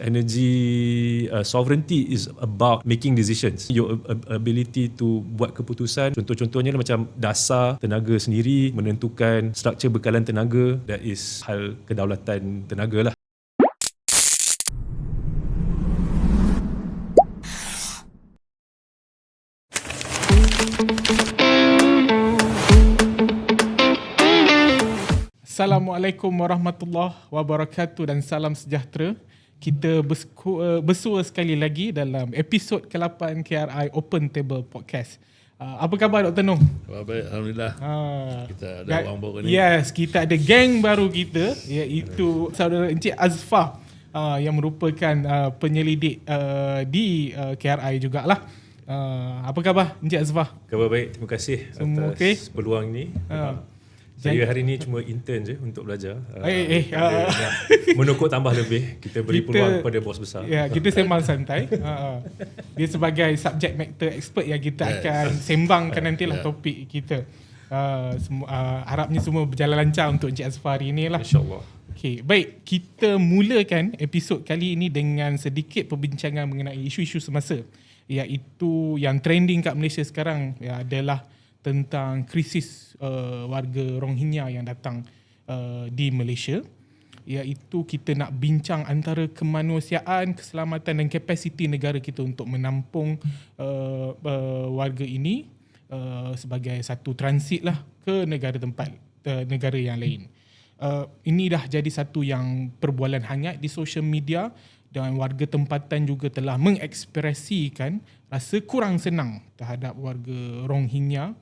energy sovereignty is about making decisions. Your ability to buat keputusan, contoh-contohnya macam dasar tenaga sendiri, menentukan struktur bekalan tenaga, that is hal kedaulatan tenaga lah. Assalamualaikum warahmatullahi wabarakatuh dan salam sejahtera. Kita bersua sekali lagi dalam episod ke-8 KRI Open Table Podcast. Apa khabar Dr. Noh? Baik, Alhamdulillah. Kita ada orang baru ni. Yes, kita ada geng baru kita, iaitu saudara Encik Azfar, yang merupakan penyelidik di KRI jugalah. Apa khabar Encik Azfar? Khabar baik, terima kasih atas peluang ni. Saya hari ni cuma intern je untuk belajar. Nak menokok tambah lebih. Kita beri peluang kepada bos besar. Ya, kita sembang santai. Dia sebagai subject matter expert yang kita akan sembangkan nantilah topik kita. Harapnya semua berjalan lancar untuk Encik Azfar hari ni lah. InsyaAllah. Okay, baik. Kita mulakan episod kali ini dengan sedikit perbincangan mengenai isu-isu semasa, iaitu yang trending kat Malaysia sekarang adalah tentang krisis warga Rohingya yang datang di Malaysia, iaitu kita nak bincang antara kemanusiaan, keselamatan dan kapasiti negara kita untuk menampung warga ini sebagai satu transit lah ke negara tempat, negara yang lain. Ini dah jadi satu yang perbualan hangat di social media, dan warga tempatan juga telah mengekspresikan rasa kurang senang terhadap warga Rohingya,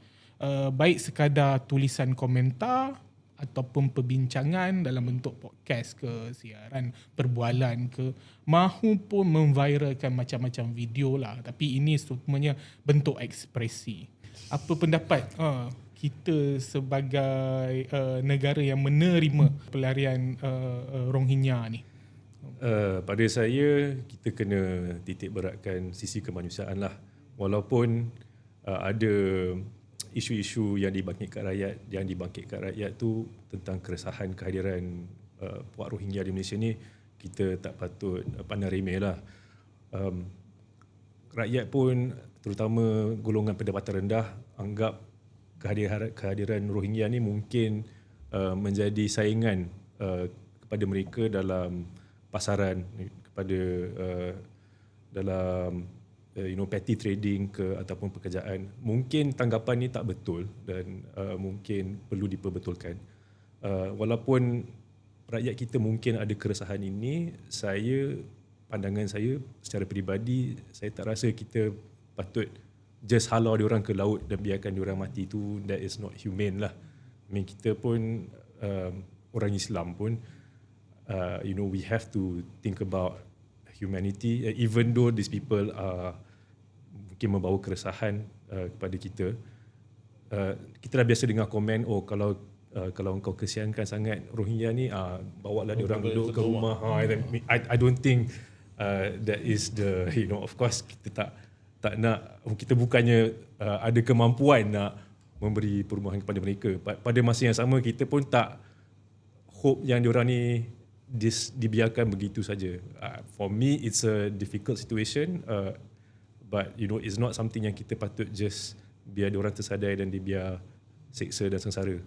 baik sekadar tulisan komentar ataupun perbincangan dalam bentuk podcast ke, siaran perbualan ke, mahupun memviralkan macam-macam video lah. Tapi ini semuanya bentuk ekspresi. Apa pendapat kita sebagai negara yang menerima pelarian Rohingya ni? Pada saya, kita kena titik beratkan sisi kemanusiaan lah. Walaupun ada isu-isu yang dibangkitkan rakyat tu tentang keresahan kehadiran puak Rohingya di Malaysia ni, kita tak patut pandang remeh lah. Rakyat pun, terutama golongan pendapatan rendah, anggap kehadiran Rohingya ni mungkin menjadi saingan kepada mereka dalam pasaran, kepada dalam petty trading ke ataupun pekerjaan. Mungkin tanggapan ni tak betul dan mungkin perlu diperbetulkan. Walaupun rakyat kita mungkin ada keresahan ini, pandangan saya secara peribadi, saya tak rasa kita patut just halau diorang ke laut dan biarkan diorang mati. Tu that is not humane lah. Kita pun orang Islam pun, we have to think about humanity, even though these people are mungkin membawa keresahan kepada kita. Kita dah biasa dengar komen, kalau engkau kesiankan sangat Rohingya ni, bawalah diorang duduk ke rumah. I don't think that is the, of course kita tak nak, kita bukannya ada kemampuan nak memberi perumahan kepada mereka. Pada masa yang sama, kita pun tak hope yang diorang ni dibiarkan begitu saja. For me, it's a difficult situation, but it's not something yang kita patut just biar diorang tersadai dan dibiar seksa dan sengsara.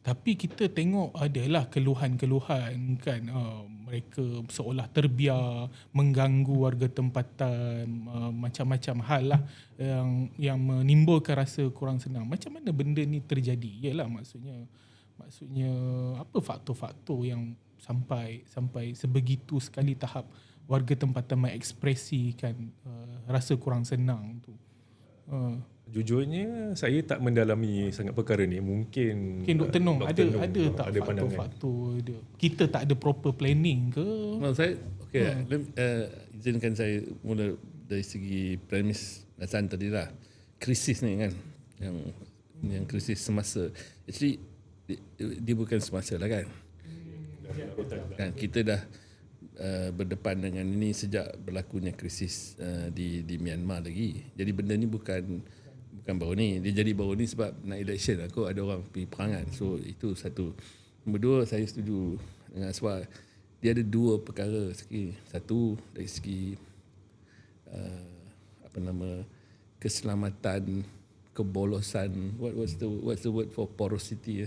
Tapi kita tengok adalah keluhan-keluhan kan, mereka seolah terbiar, mengganggu warga tempatan, macam-macam hal lah yang menimbulkan rasa kurang senang. Macam mana benda ni terjadi? Yalah, maksudnya apa faktor-faktor yang sampai sebegitu sekali tahap warga tempatan mengekspresikan rasa kurang senang tu? Jujurnya saya tak mendalami sangat perkara ni. Mungkin Dr. Noh ada tak ada faktor-faktor dia? Kita tak ada proper planning ke? Saya izinkan saya mula dari segi premis dasar tadi lah. Krisis ni kan, yang krisis semasa. Actually dia bukan semasa lah kan. Kita dah berdepan dengan ini sejak berlakunya krisis di Myanmar lagi. Jadi benda ni bukan baru ni. Dia jadi baru ni sebab nak election ada orang pergi perangan. So itu satu. Nombor dua, saya setuju dengan Aswar. dia ada dua perkara. Satu dari segi keselamatan, kebolosan, what's the word for porosity,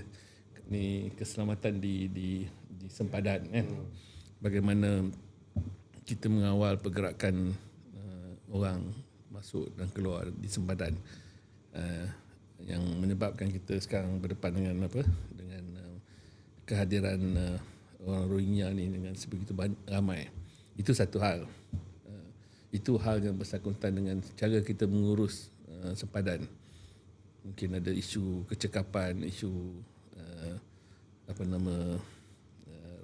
ni keselamatan di sempadan kan. Bagaimana kita mengawal pergerakan orang masuk dan keluar di sempadan, yang menyebabkan kita sekarang berdepan dengan kehadiran orang Rohingya ni dengan sebegitu ramai. Itu satu hal. Itu hal yang bersangkutan dengan cara kita mengurus sempadan. Mungkin ada isu kecekapan, isu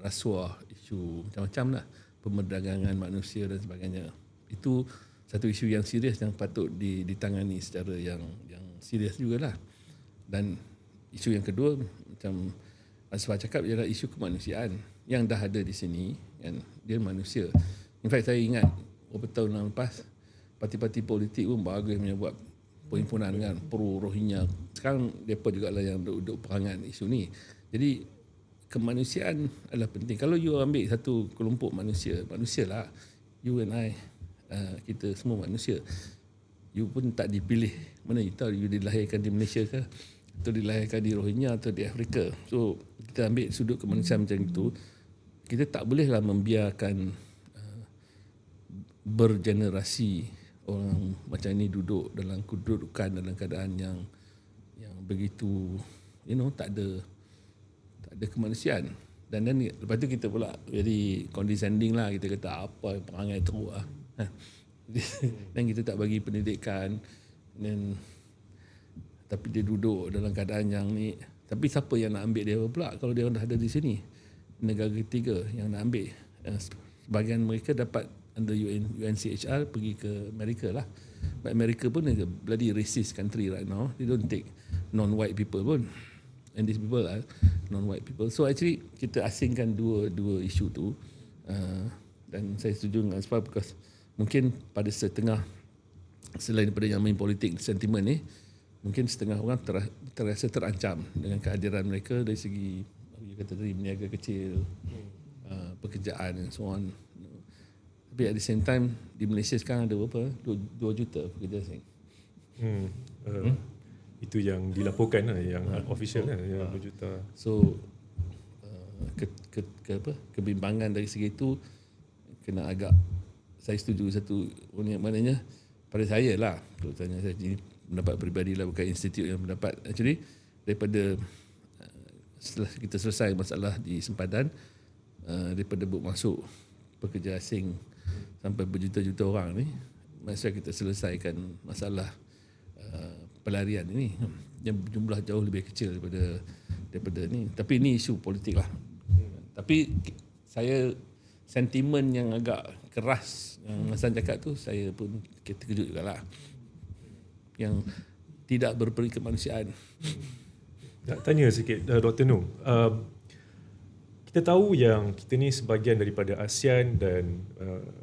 rasuah, isu macam-macam lah, pemerdagangan manusia dan sebagainya. Itu satu isu yang serius yang patut ditangani secara yang serius jugalah. Dan isu yang kedua, macam Asfar cakap, ialah isu kemanusiaan yang dah ada di sini kan. Dia manusia. In fact, saya ingat beberapa tahun yang lepas, parti-parti politik pun bagus punya buat perhimpunan kan, pro Rohingya. Sekarang mereka juga lah yang duduk perangan isu ni. Jadi kemanusiaan adalah penting. Kalau you ambil satu kelompok manusia lah, you and I, kita semua manusia. You pun tak dipilih. Mana you tahu you dilahirkan di Malaysia ke, atau dilahirkan di Rohingya atau di Afrika. So kita ambil sudut kemanusiaan macam itu, kita tak bolehlah membiarkan bergenerasi orang macam ini duduk dalam kedudukan, dalam keadaan yang begitu tak ada kemanusiaan. Dan lepas tu kita pula jadi condescending lah, kita kata apa perangai teruk lah. Dan kita tak bagi pendidikan, dan tapi dia duduk dalam keadaan yang ni. Tapi siapa yang nak ambil dia pula kalau dia dah ada di sini? Negara ketiga yang nak ambil. Sebahagian mereka dapat under UNCHR pergi ke Amerika lah. But Amerika pun is a bloody racist country right now. They don't take non-white people pun. And these people are non-white people. So actually kita asingkan dua isu tu. Dan saya setuju dengan Asfar, because mungkin pada setengah, selain daripada yang main politik sentimen ni, mungkin setengah orang terasa terancam dengan kehadiran mereka dari segi, you kata tadi, meniaga kecil, pekerjaan and so on. Tapi at the same time, di Malaysia sekarang ada berapa? 2 juta pekerja asing. Itu yang dilaporkan lah, yang official lah, yang 2 juta. So kebimbangan dari segi itu kena agak, saya setuju satu, maknanya pada saya lah, kalau tanya saya, ini pendapat peribadi lah, bukan institut yang mendapat. Actually daripada setelah kita selesai masalah di sempadan, daripada masuk pekerja asing sampai berjuta-juta orang ni, masa kita selesaikan masalah pelarian ini, yang jumlah jauh lebih kecil daripada ni. Tapi ni isu politik lah. Tapi saya sentimen yang agak keras yang Hasan cakap tu, saya pun terkejut jugalah. Yang tidak berperi kemanusiaan. Nak tanya sikit Dr. Noor. Kita tahu yang kita ni sebahagian daripada ASEAN dan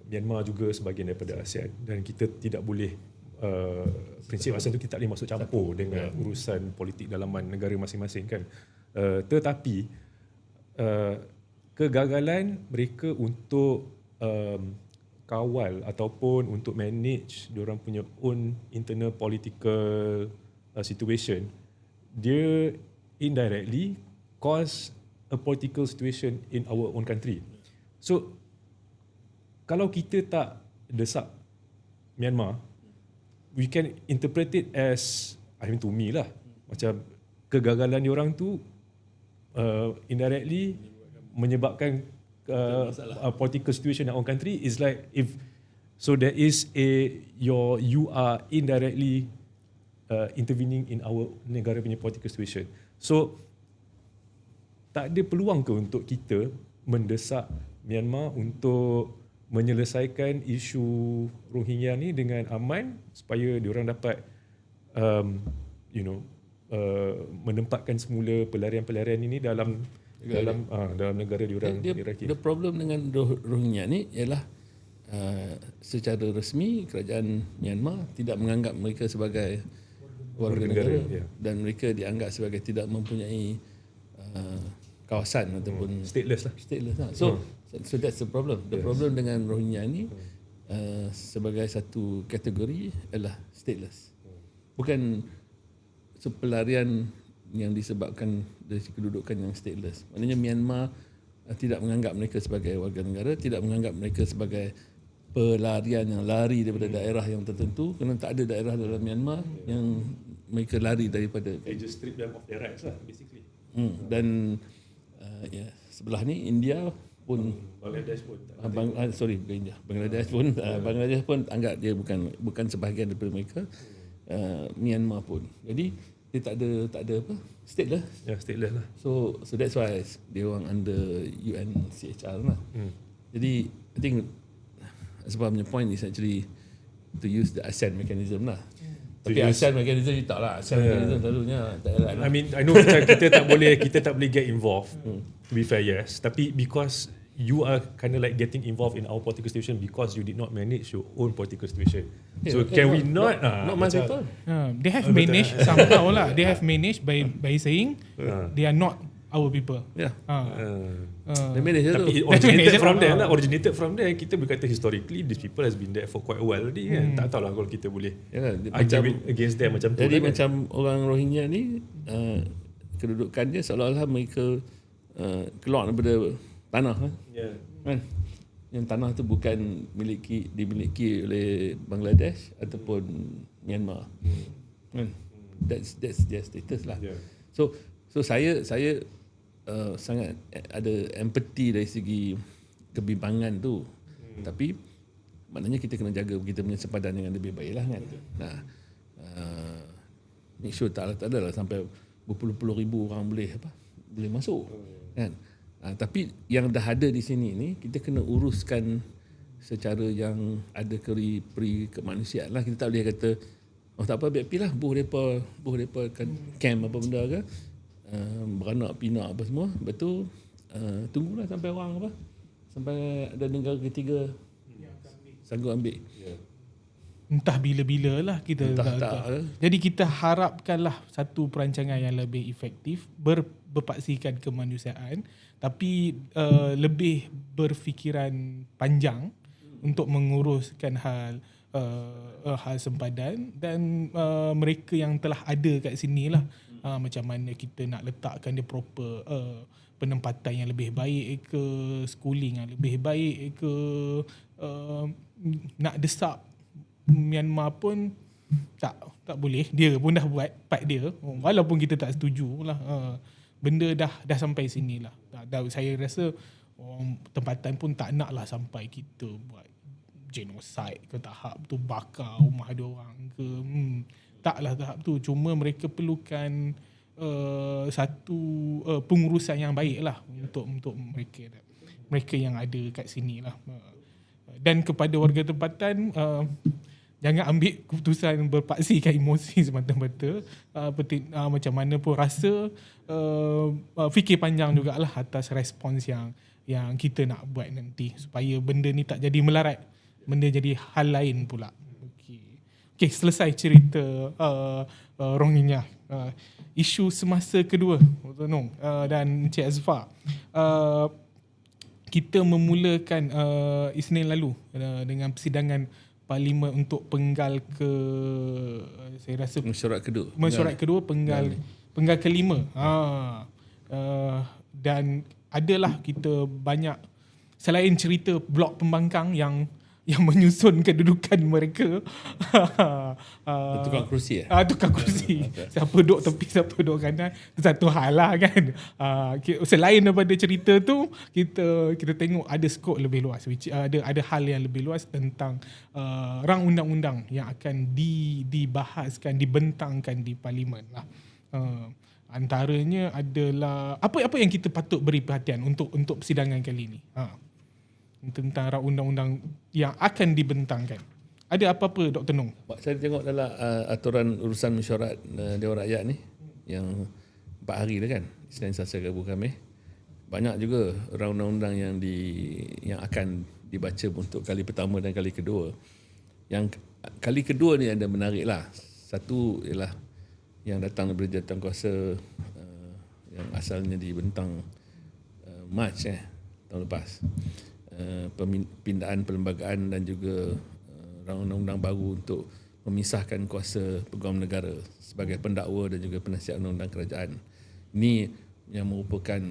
Myanmar juga sebahagian daripada ASEAN, dan kita tidak boleh, prinsip ASEAN tu kita tak boleh masuk campur dengan urusan politik dalaman negara masing-masing kan. Tetapi kegagalan mereka untuk kawal ataupun untuk manage diorang punya own internal political situation, dia indirectly cause a political situation in our own country. So kalau kita tak desak Myanmar, we can interpret it as, I mean to me lah, macam kegagalan diorang tu indirectly menyebabkan political situation in our own country. Is like, if so there is you are indirectly intervening in our negara punya political situation. So tak ada peluang ke untuk kita mendesak Myanmar untuk menyelesaikan isu Rohingya ni dengan aman, supaya diorang dapat menempatkan semula pelarian-pelarian ini dalam negara diorang. The problem dengan Rohingya ni ialah secara resmi kerajaan Myanmar tidak menganggap mereka sebagai warga negara, dan mereka dianggap sebagai tidak mempunyai kawasan ataupun stateless lah. So So that's the problem. The problem dengan Rohingya ni sebagai satu kategori adalah stateless. Bukan pelarian yang disebabkan dari kedudukan yang stateless. Maknanya Myanmar tidak menganggap mereka sebagai warga negara, tidak menganggap mereka sebagai pelarian yang lari daripada daerah yang tertentu, kerana tak ada daerah dalam Myanmar yang mereka lari daripada. They just strip them of their rights lah, basically. Dan sebelah ni India pun Bangladesh pun Bangladesh pun anggap dia bukan sebahagian daripada mereka. Myanmar pun. Jadi dia tak ada apa? Stateless. Ya, stateless lah. So that's why dia orang under UNCHR lah. Jadi I think sebab punya point is actually to use the ASEAN mechanism lah. Tapi ASEAN mechanism ni tak lah. ASEAN mechanism selalunya tak elak lah. I mean, I know macam kita tak boleh get involved. To be fair, yes. Tapi because you are kind of like getting involved in our political situation because you did not manage your own political situation. So can we not? Not my people. They have managed somehow lah. They have managed by saying they are not our people. Yeah. They manage tu. Tapi it originated from there lah. Originated from there. Kita berkata historically these people has been there for quite a while already kan. Tak tahulah kalau kita boleh argue against them macam tu. Jadi kan? macam orang Rohingya ni kedudukannya seolah-olah mereka keluar daripada tanah kan. Yang tanah tu bukan dimiliki oleh Bangladesh ataupun Myanmar. Kan. That's their status lah. So saya sangat ada empathy dari segi kebimbangan tu. Tapi maknanya kita kena jaga kita punya sempadan dengan lebih baik lah kan. Nah, make sure tak adalah sampai berpuluh-puluh ribu orang boleh masuk kan. Tapi yang dah ada di sini ni kita kena uruskan secara yang ada peri kemanusiaan lah. Kita tak boleh kata tak apa biar pergi lah buh mereka kan camp apa benda ke, beranak pinak apa semua. Betul, tunggulah sampai orang sampai ada negara ketiga sanggup ambil. Entah bila-bila lah kita tak. Jadi kita harapkanlah satu perancangan yang lebih efektif, berpaksikan kemanusiaan, tapi lebih berfikiran panjang untuk menguruskan hal sempadan dan mereka yang telah ada kat sini lah. Macam mana kita nak letakkan dia proper penempatan yang lebih baik ke, schooling yang lebih baik ke, nak desak Myanmar pun tak boleh. Dia pun dah buat part dia walaupun kita tak setuju lah. Benda dah sampai sini lah. Saya rasa tempatan pun tak nak lah sampai kita buat genocide ke tahap tu, bakar rumah dia orang ke. Taklah tahap tu. Cuma mereka perlukan satu pengurusan yang baik lah untuk mereka yang ada kat sini lah. Dan kepada warga tempatan, jangan ambil keputusan berpaksikan emosi semata-mata. Macam mana pun rasa, fikir panjang jugalah atas respons yang kita nak buat nanti supaya benda ni tak jadi melarat, benda jadi hal lain pula. Okay, selesai cerita Rohingya. Isu semasa kedua dan Encik Azfar. Kita memulakan Isnin lalu dengan persidangan Parlimen untuk penggal saya rasa mesyuarat kedua penggal kelima. Dan adalah kita banyak selain cerita blok pembangkang yang menyusun kedudukan mereka. Tukang kerusi Tukang kerusi. Siapa duduk tepi, siapa duduk kanan, itu satu hal lah kan. Selain daripada cerita tu, kita tengok ada skop lebih luas, ada hal yang lebih luas tentang rang undang-undang yang akan dibahaskan, dibentangkan di Parlimen lah. Antaranya adalah apa yang kita patut beri perhatian untuk persidangan kali ni. Tentang rang undang-undang yang akan dibentangkan. Ada apa-apa Dr. Nong? Saya tengok dalam aturan urusan mesyuarat Dewan Rakyat ni yang 4 hari dah kan, Isnin, Selasa, Rabu, Khamis. Banyak juga rang undang-undang yang akan dibaca untuk kali pertama dan kali kedua. Yang kali kedua ni ada menarik lah. Satu ialah yang datang daripada jawatankuasa yang asalnya dibentang Mac tahun lepas. Pindaan perlembagaan dan juga rancangan undang-undang baru untuk memisahkan kuasa peguam negara sebagai pendakwa dan juga penasihat undang-undang kerajaan. Ini yang merupakan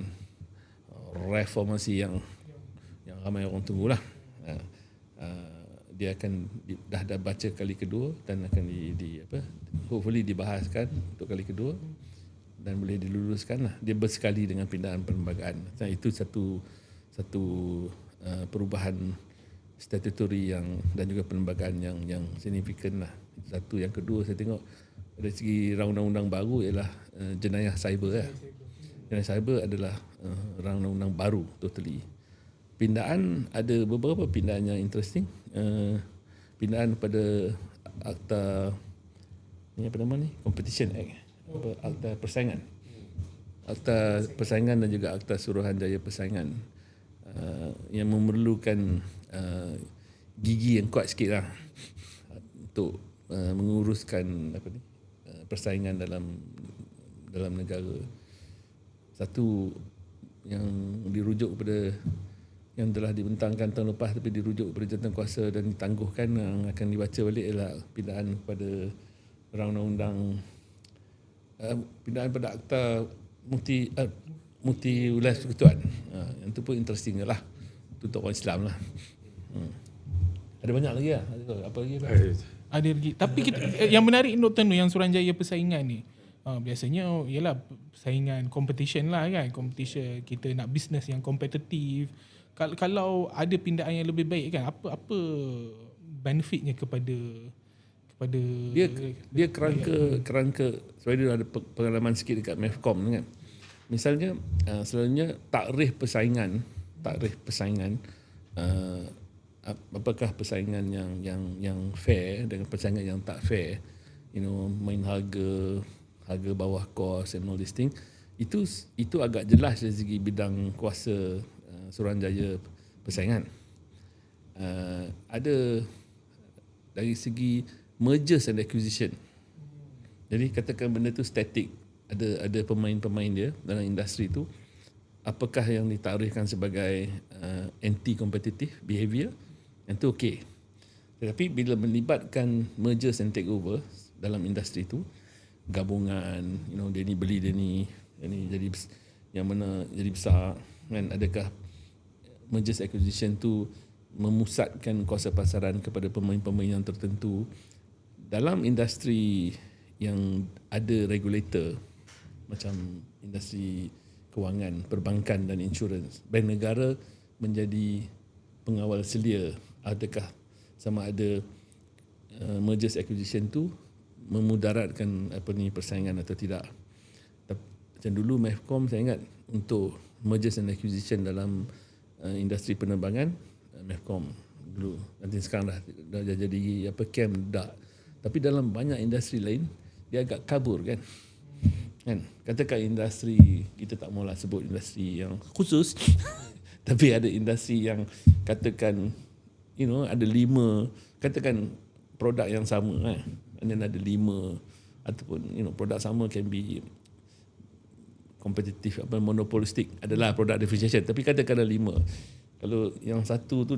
reformasi yang ramai orang tunggulah. Dia akan dah baca kali kedua dan akan hopefully dibahaskan untuk kali kedua dan boleh diluluskan lah. Dia bersekali dengan pindaan perlembagaan. Itu satu perubahan statutory dan juga perlembagaan yang signifikan lah. Satu. Yang kedua, saya tengok dari segi rancangan undang-undang baru ialah jenayah cyber. Jenayah cyber adalah rancangan undang-undang baru totally. Pindaan, ada beberapa pindaan yang interesting. Pindaan pada akta ni apa nama ni? Competition Act. Akta persaingan. Akta persaingan dan juga akta suruhanjaya persaingan. Yang memerlukan gigi yang kuat sikit lah untuk menguruskan persaingan dalam negara. Satu yang dirujuk kepada yang telah dibentangkan tahun lepas tapi dirujuk kepada jawatankuasa dan ditangguhkan, yang akan dibaca balik ialah pindaan pada undang-undang pindaan pada akta multi wilayah persekutuan. Yang tu pun interesting lah untuk orang Islam lah. Ada banyak lagi lah. Apa lagi? Ada lagi. Tapi yang menarik Dr. Nur, yang Suruhanjaya persaingan ni, biasanya ialah persaingan competition lah kan. Competition, kita nak bisnes yang kompetitif. Kalau ada pindaan yang lebih baik kan, apa benefitnya kepada dia kerangka sebab dia ada pengalaman sikit dekat MEFCOM kan. Misalnya selalunya takrif persaingan apakah persaingan yang fair dengan persaingan yang tak fair, main harga bawah kos and all this thing, itu agak jelas dari segi bidang kuasa Suruhanjaya persaingan. Ada dari segi mergers and acquisition. Jadi katakan benda tu static, ada pemain-pemain dia dalam industri tu, apakah yang ditakrifkan sebagai anti-competitive behaviour, yang tu okey. Tetapi bila melibatkan mergers and takeover dalam industri tu, gabungan, dia ni beli dia ni jadi yang mana jadi besar kan, adakah mergers acquisition tu memusatkan kuasa pasaran kepada pemain-pemain yang tertentu dalam industri yang ada regulator macam industri kewangan, perbankan dan insurans. Bank negara menjadi pengawal selia adakah sama ada mergers acquisition tu memudaratkan persaingan atau tidak. Macam dulu MEFCOM saya ingat untuk mergers and acquisition dalam industri penerbangan, MEFCOM dulu, nanti sekarang dah jadi CAM dah. Tapi dalam banyak industri lain dia agak kabur kan. Katakan industri, kita tak maulah sebut industri yang khusus tapi ada industri yang katakan ada 5, katakan produk yang sama and then ada 5 ataupun produk sama can be kompetitif, monopolistik, adalah produk differentiation, tapi katakan ada 5. Kalau yang satu tu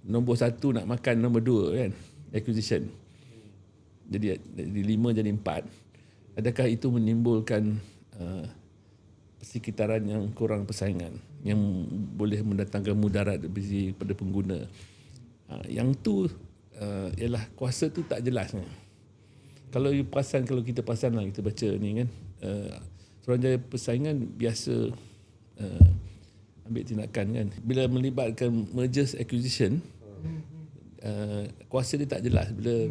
nombor 1 nak makan nombor 2 kan, acquisition, jadi 5 jadi 4, adakah itu menimbulkan persekitaran yang kurang persaingan yang boleh mendatangkan mudarat pada pengguna? Yang tu ialah kuasa tu tak jelas. Kalau kita perasan lah, kita baca ni kan, Suruhanjaya persaingan biasa ambil tindakan kan bila melibatkan mergers acquisition, kuasa dia tak jelas bila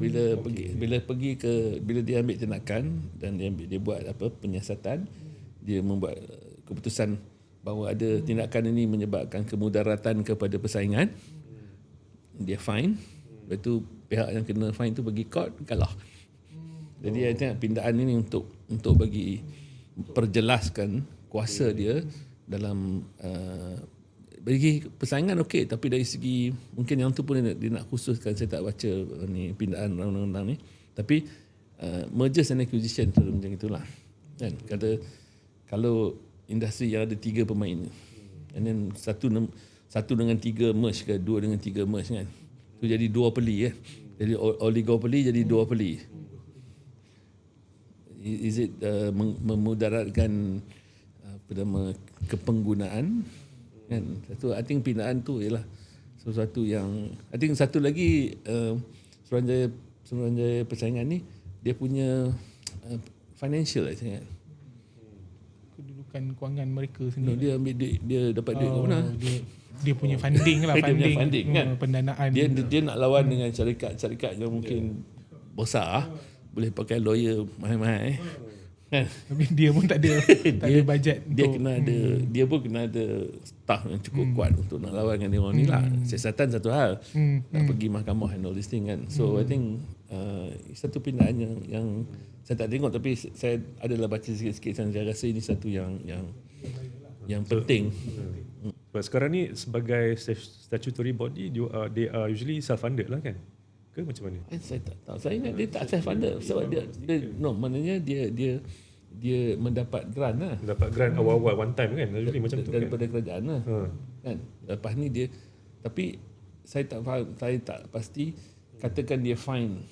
dia ambil tindakan dan dia buat penyiasatan, dia membuat keputusan bahawa ada tindakan ini menyebabkan kemudaratan kepada persaingan, dia fine. Lepas tu pihak yang kena fine tu pergi court, kalah. Jadi saya tengok pindaan ini untuk bagi perjelaskan kuasa dia dalam bagi persaingan okey, tapi dari segi mungkin yang tu pun dia nak khususkan, saya tak baca ni pindaan undang-undang ni, tapi mergers and acquisition selalu macam itulah kan. Kalau industri yang ada 3 pemain and then 1 dengan 3 merge ke 2 dengan 3 merge kan. Tu jadi duopoly kan. Jadi oligopoly jadi duopoly. Is it memudaratkan apa nama kepenggunaan kan. Satu I think pindaan tu ialah sesuatu yang I think satu lagi Suruhanjaya persaingan ni dia punya financial I think kan. Kedudukan kewangan mereka No, sendiri. dia ambil duit, dia dapat duit kat mana? Dia punya funding lah, Dia punya funding kan. pendanaan. Dia nak lawan dengan syarikat-syarikat yang mungkin besar, boleh pakai lawyer mahal-mahal kan. Tapi dia pun tak ada bajet Dia untuk kena ada dia pun kena ada staff yang cukup kuat untuk nak lawan dengan dia orang ni lah. Siasatan satu hal, nak pergi mahkamah and all this thing kan. So I think satu pindaan yang saya tak tengok tapi saya adalah baca sikit-sikit dan saya rasa ini satu yang penting. Sebab sekarang ni sebagai statutory body, they are usually self-funded lah kan? Ke macam mana? Saya tak tahu. Saya ingat dia tak self-funded sebab dia no, maknanya dia mendapat grant lah. Dapat grant awal-awal one time kan? Usually macam tu kan? Daripada kerajaan lah. Kan? Lepas ni dia, tapi saya tak faham, saya tak pasti katakan dia fine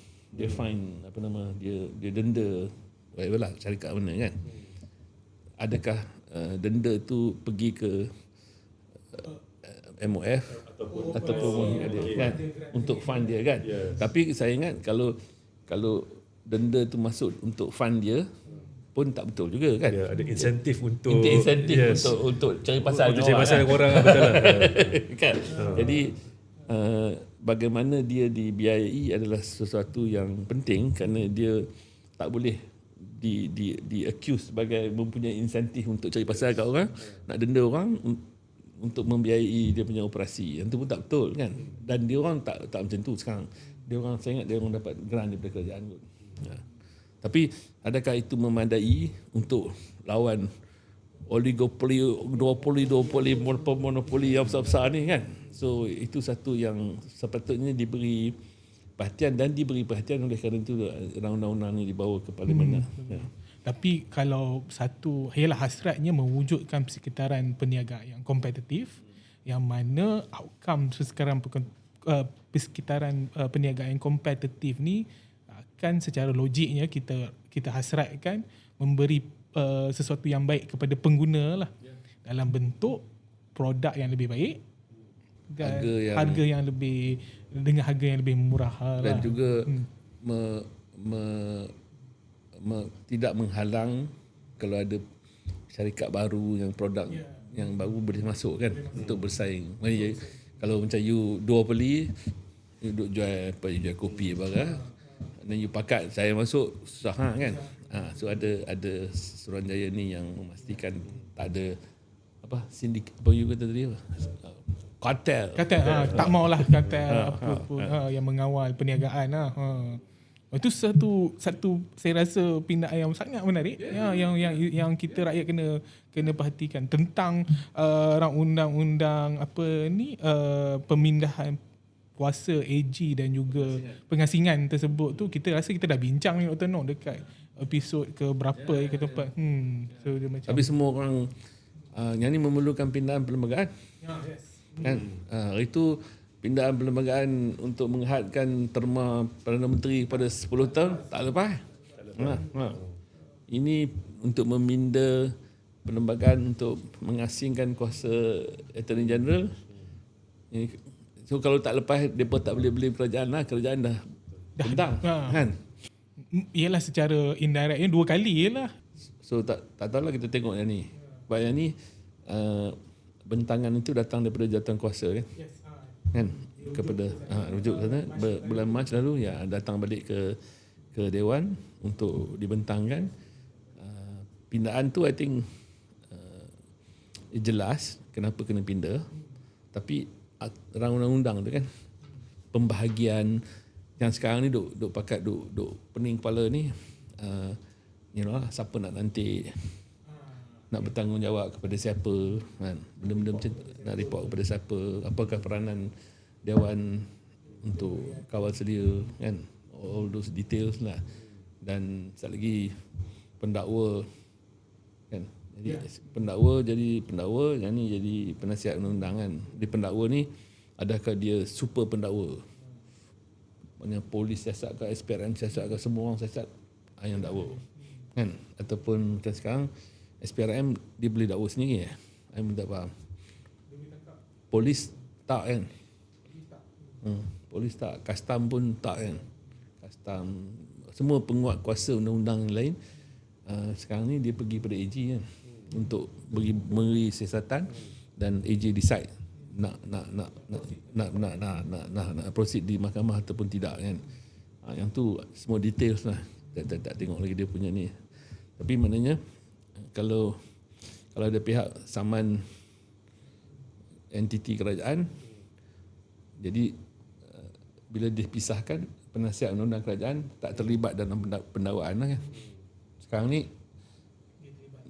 apa nama, dia denda whatever lah, syarikat mana kan. Adakah denda tu pergi ke MOF ataupun ada kan untuk fund dia kan. Tapi saya ingat kalau denda tu masuk untuk fund dia pun tak betul juga kan. Ada insentif untuk untuk cari pasal cari pasal orang betul lah. Kan. Jadi bagaimana dia dibiayai adalah sesuatu yang penting kerana dia tak boleh di accuse sebagai mempunyai insentif untuk cari pasal kat orang, nak denda orang untuk membiayai dia punya operasi. Yang tu pun tak betul kan. Dan dia orang tak macam tu sekarang. Dia orang, saya ingat dia orang dapat grant daripada kerajaan kot. Tapi adakah itu memadai untuk lawan oligopoli, duopoli, monopoli yang besar-besar ni kan. So itu satu yang sepatutnya diberi perhatian dan diberi perhatian oleh kerana itu undang-undang ni dibawa ke parlimen. Tapi kalau satu ialah hasratnya mewujudkan persekitaran perniagaan yang kompetitif, yang mana outcome sekarang persekitaran perniagaan yang kompetitif ni akan secara logiknya kita hasratkan memberi sesuatu yang baik kepada pengguna lah, dalam bentuk produk yang lebih baik dan harga yang lebih, dengan harga yang lebih murah dan lah. juga tidak menghalang kalau ada syarikat baru yang produk yang baru boleh masuk kan untuk bersaing. Kalau macam you duopoly, you duk jual apa, you jual kopi apa dan you pakat saya masuk susah kan. So ada Suruhanjaya ni yang memastikan tak ada apa sindiket apa you kata tadi apa? Kartel. Tak maulah kartel apa pun yang mengawal perniagaan lah. Itu satu saya rasa pindaan yang sangat menarik yang kita rakyat kena perhatikan tentang undang-undang apa ni, pemindahan kuasa AG dan juga pengasingan tersebut tu. Kita rasa kita dah bincang ni Dr. Noh dekat episod ke berapa ke tempat. So dia macam, tapi semua orang yang ni memerlukan pindaan perlembagaan. Kan? Itu pindaan perlembagaan untuk menghadkan terma Perdana Menteri pada 10 tahun tak lepas. Ini untuk meminda perlembagaan untuk mengasingkan kuasa Attorney General. So kalau tak lepas depa tak boleh beli kerajaan lah, kerajaan dah bentang kan. Ialah secara indirectnya 2 kali lah. So tak tahulah kita tengok yang ni. Sebab yang ni bentangan itu datang daripada jawatan kuasa kan. Kan kepada rujuk sana bulan Mac lalu datang balik ke dewan untuk dibentangkan. Pindaan tu I think jelas kenapa kena pindah, tapi rang undang-undang tu kan pembahagian yang sekarang ni duk pakat duk pening kepala ni, siapa nak nanti nak bertanggungjawab kepada siapa kan, benda-benda macam nak report kepada siapa, apakah peranan dewan untuk kawal sedia kan, all those details lah. Dan sekali lagi pendakwa kan Jadi pendakwa jadi pendakwa, yang ni jadi penasihat undang-undang kan. Di pendakwa ni, adakah dia super pendakwa? Maksudnya polis siasat ke, SPRM siasat ke, semua orang siasat yang dakwa. Kan? Ataupun macam sekarang, SPRM dia boleh dakwa sendiri. Saya pun tak faham. Polis tak kan? Polis tak. Custom pun tak kan? Custom. Semua penguat kuasa undang-undang yang lain sekarang ni dia pergi pada AG kan, untuk beri siasatan, dan AG decide nak proceed di mahkamah ataupun tidak kan. Yang tu semua details lah. Tak tengok lagi dia punya ni. Tapi maknanya kalau ada pihak saman entiti kerajaan, jadi bila dipisahkan, penasihat undang-undang kerajaan tak terlibat dalam pendakwaan lah kan. Sekarang ni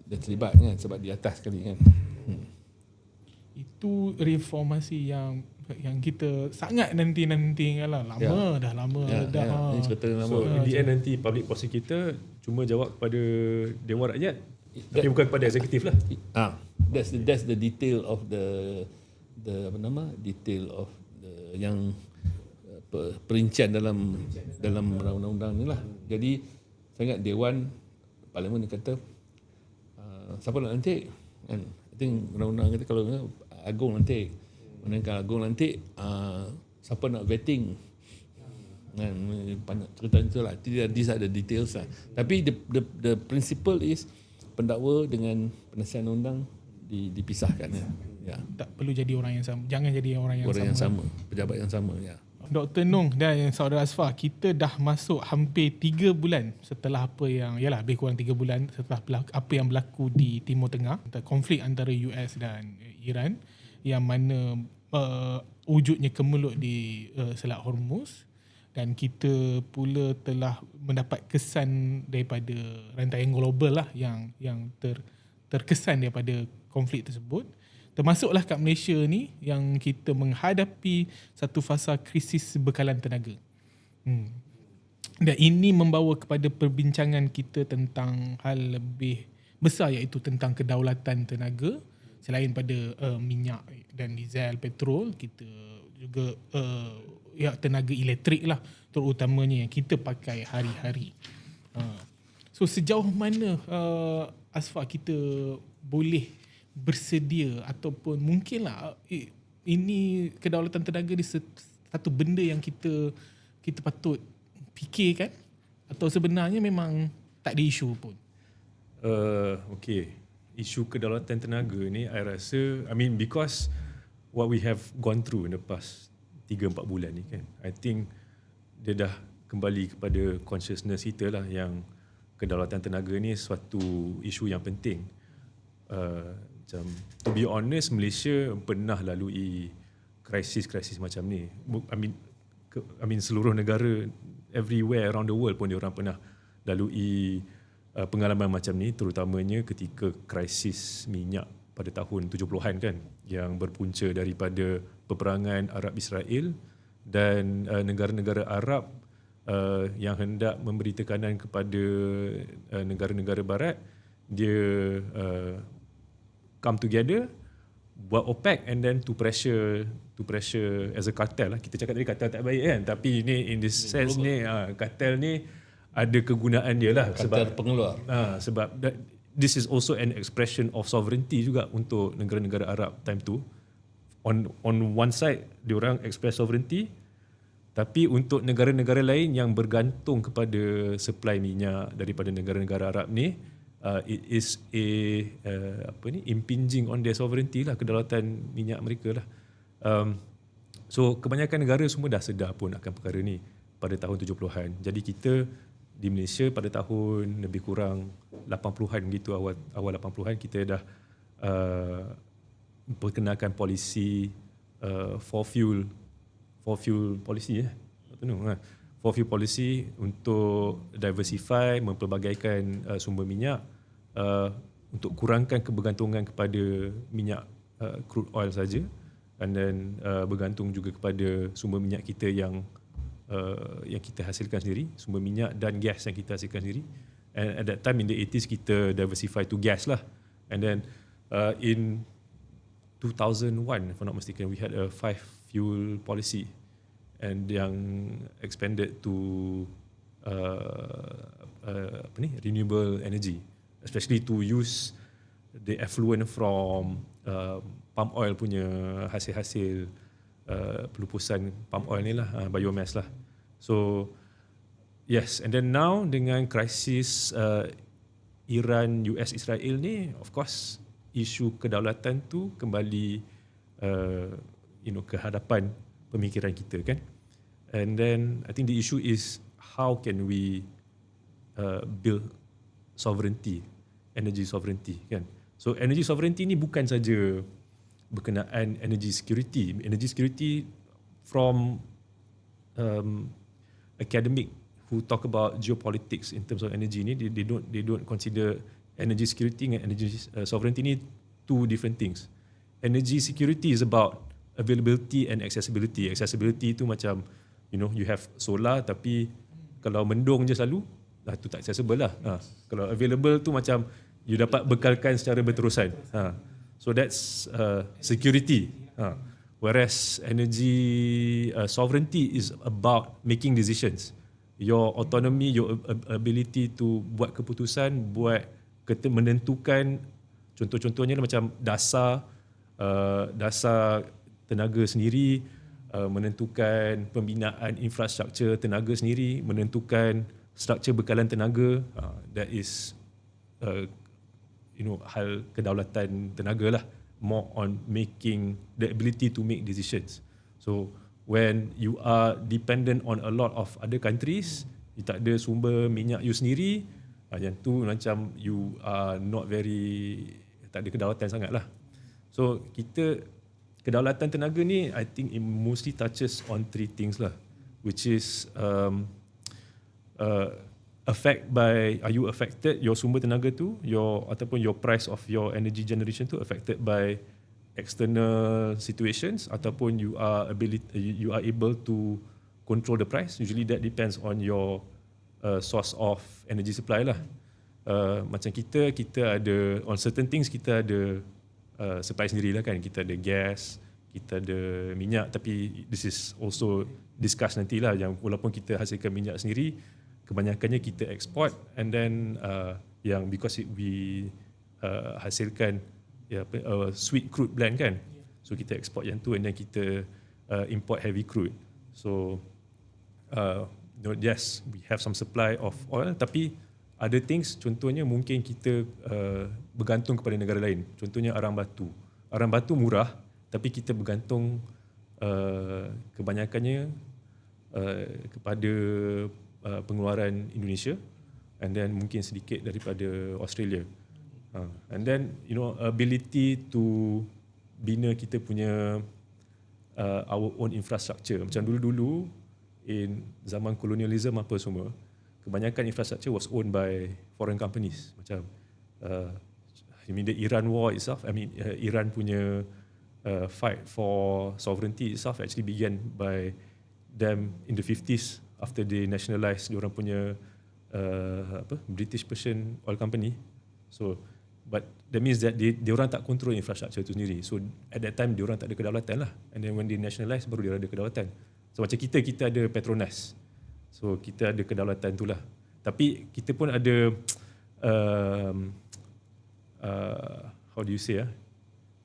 dia terlibat kan, sebab di atas sekali kan. Itu reformasi yang kita sangat nanti-nanti lah. Lama dah. Ini cerita lama. So in the end nanti public prosecutor cuma jawab kepada Dewan Rakyat, tapi bukan kepada eksekutif lah. That's the detail of the detail of the yang perincian dalam undang-undang ni lah. Jadi saya ingat Dewan Parlimen dia kata siapa nak lantik kan. I think undang-undang kata kalau Agong lantik, kalau Agong lantik siapa nak vetting kan, banyak cerita tu lah. These are the details lah. Tapi the principle is pendakwa dengan penasihat undang dipisahkan ya. Tak perlu jadi orang yang sama. Jangan jadi orang yang sama. Pejabat yang sama ya. Dr. Nong dan Saudara Asfar, kita dah masuk hampir 3 bulan setelah apa yang, lebih kurang 3 bulan setelah apa yang berlaku di Timur Tengah, konflik antara US dan Iran, yang mana wujudnya kemelut di Selat Hormuz, dan kita pula telah mendapat kesan daripada rantaian global lah yang terkesan daripada konflik tersebut. Termasuklah kat Malaysia ni yang kita menghadapi satu fasa krisis bekalan tenaga. Dan ini membawa kepada perbincangan kita tentang hal lebih besar, iaitu tentang kedaulatan tenaga. Selain pada minyak dan diesel, petrol, kita juga tenaga elektrik lah, terutamanya yang kita pakai hari-hari. So sejauh mana Asfar kita boleh bersedia, ataupun mungkinlah ini kedaulatan tenaga ni satu benda yang kita patut fikirkan, atau sebenarnya memang tak ada isu pun? Okay, isu kedaulatan tenaga ni I rasa, because what we have gone through in the past 3-4 bulan ni kan, I think dia dah kembali kepada consciousness kita lah, yang kedaulatan tenaga ni suatu isu yang penting. Macam, to be honest, Malaysia pernah lalui krisis macam ni. Seluruh negara, everywhere around the world pun diorang pernah lalui pengalaman macam ni, terutamanya ketika krisis minyak pada tahun 70-an kan, yang berpunca daripada peperangan Arab-Israel dan negara-negara Arab yang hendak memberi tekanan kepada negara-negara barat. Dia come together, buat OPEC, and then to pressure as a cartel lah. Kita cakap tadi cartel tak baik kan, tapi ni in this sense ni cartel ni ada kegunaan dia lah, cartel pengeluar. Sebab this is also an expression of sovereignty juga untuk negara-negara Arab time tu. On one side diorang express sovereignty, tapi untuk negara-negara lain yang bergantung kepada supply minyak daripada negara-negara Arab ni, it is impinging on their sovereignty lah, kedaulatan minyak mereka lah. So kebanyakan negara semua dah sedar pun akan perkara ni pada tahun 70-an. Jadi kita di Malaysia pada tahun lebih kurang 80-an gitu, awal 80-an kita dah perkenalkan polisi for fuel policy for fuel policy untuk diversify, mempelbagaikan sumber minyak, untuk kurangkan kebergantungan kepada minyak crude oil saja, and then bergantung juga kepada sumber minyak kita yang kita hasilkan sendiri, sumber minyak dan gas yang kita hasilkan sendiri. And at that time in the 80s kita diversify to gas lah, And then in 2001, if I'm not mistaken, we had a 5-fuel policy, and yang expanded to renewable energy, especially to use the effluent from palm oil punya hasil-hasil pelupusan palm oil ni lah, biomass lah. So yes, and then now dengan krisis Iran, US, Israel ni, of course isu kedaulatan tu kembali ke hadapan pemikiran kita kan. And then I think the issue is how can we build sovereignty, energy sovereignty kan. So energy sovereignty ni bukan saja berkenaan energy security. Energy security from academic who talk about geopolitics in terms of energy ni, they don't consider energy security and energy sovereignty ni two different things. Energy security is about availability and accessibility. Accessibility tu macam you have solar tapi kalau mendung je selalu, tu tak accessible lah. Kalau available tu macam you dapat bekalkan secara berterusan. So that's security. Whereas energy sovereignty is about making decisions. Your autonomy, your ability to buat keputusan, menentukan, contoh-contohnya macam dasar tenaga sendiri, menentukan pembinaan infrastruktur tenaga sendiri, menentukan struktur bekalan tenaga. That is hal kedaulatan tenaga lah, more on making the ability to make decisions. So when you are dependent on a lot of other countries, you tak ada sumber minyak you sendiri, yang tu macam you are not very, tak ada kedaulatan sangat lah. So kedaulatan tenaga ni, I think it mostly touches on 3 things lah, which is are you affected, your sumber tenaga tu, ataupun your price of your energy generation tu affected by external situations, ataupun you are able to control the price. Usually that depends on your source of energy supply lah. Macam kita ada, on certain things kita ada supply sendiri lah kan. Kita ada gas, kita ada minyak, tapi this is also discuss nantilah, yang walaupun kita hasilkan minyak sendiri, kebanyakannya kita export, and then yang because we hasilkan sweet crude blend kan, so kita export yang tu, and then kita import heavy crude. So yes, we have some supply of oil, tapi other things, contohnya mungkin kita bergantung kepada negara lain. Contohnya arang batu. Arang batu murah, tapi kita bergantung kebanyakannya kepada pengeluaran Indonesia, and then mungkin sedikit daripada Australia. And then ability to bina kita punya our own infrastructure. Macam dulu-dulu in zaman kolonialism apa semua, kebanyakan infrastructure was owned by foreign companies. Macam the Iran war itself, Iran punya fight for sovereignty itself actually began by them in the 50s after they nationalised diorang punya British Persian Oil Company. So but that means that diorang tak control infrastructure tu sendiri. So at that time diorang tak ada kedaulatan lah. And then when they nationalise, baru dia ada kedaulatan. So macam kita ada Petronas. So kita ada kedaulatan tu lah. Tapi kita pun ada how do you say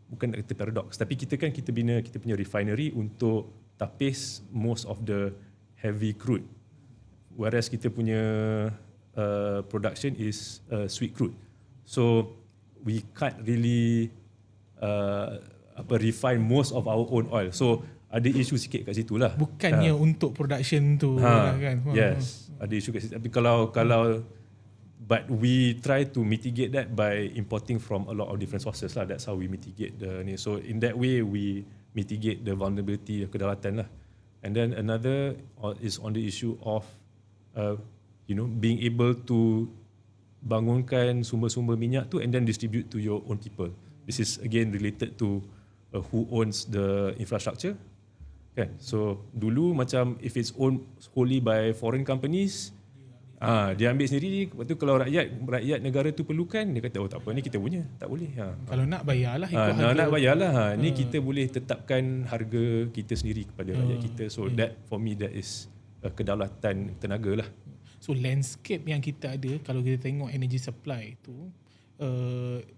bukan nak kata paradox, tapi kita bina kita punya refinery untuk tapis most of the heavy crude, whereas kita punya production is sweet crude. So we can't really refine most of our own oil. So ada isu sikit kat situ lah. Bukannya untuk production tu kan. Yes, ada isu kat situ. Tapi kalau but we try to mitigate that by importing from a lot of different sources lah. That's how we mitigate the. So in that way we mitigate the vulnerability of kedaulatan lah. And then another is on the issue of being able to bangunkan sumber-sumber minyak tu and then distribute to your own people. This is again related to who owns the infrastructure kan. So dulu macam if it's owned wholly by foreign companies, Dia ambil sendiri, lepas tu kalau rakyat negara tu perlukan, dia kata tak apa, ni kita punya, tak boleh. Kalau nak bayarlah ikut harga. Nak bayarlah. Ni kita boleh tetapkan harga kita sendiri kepada rakyat kita. So that for me that is kedaulatan tenaga lah. So landscape yang kita ada, kalau kita tengok energy supply tu,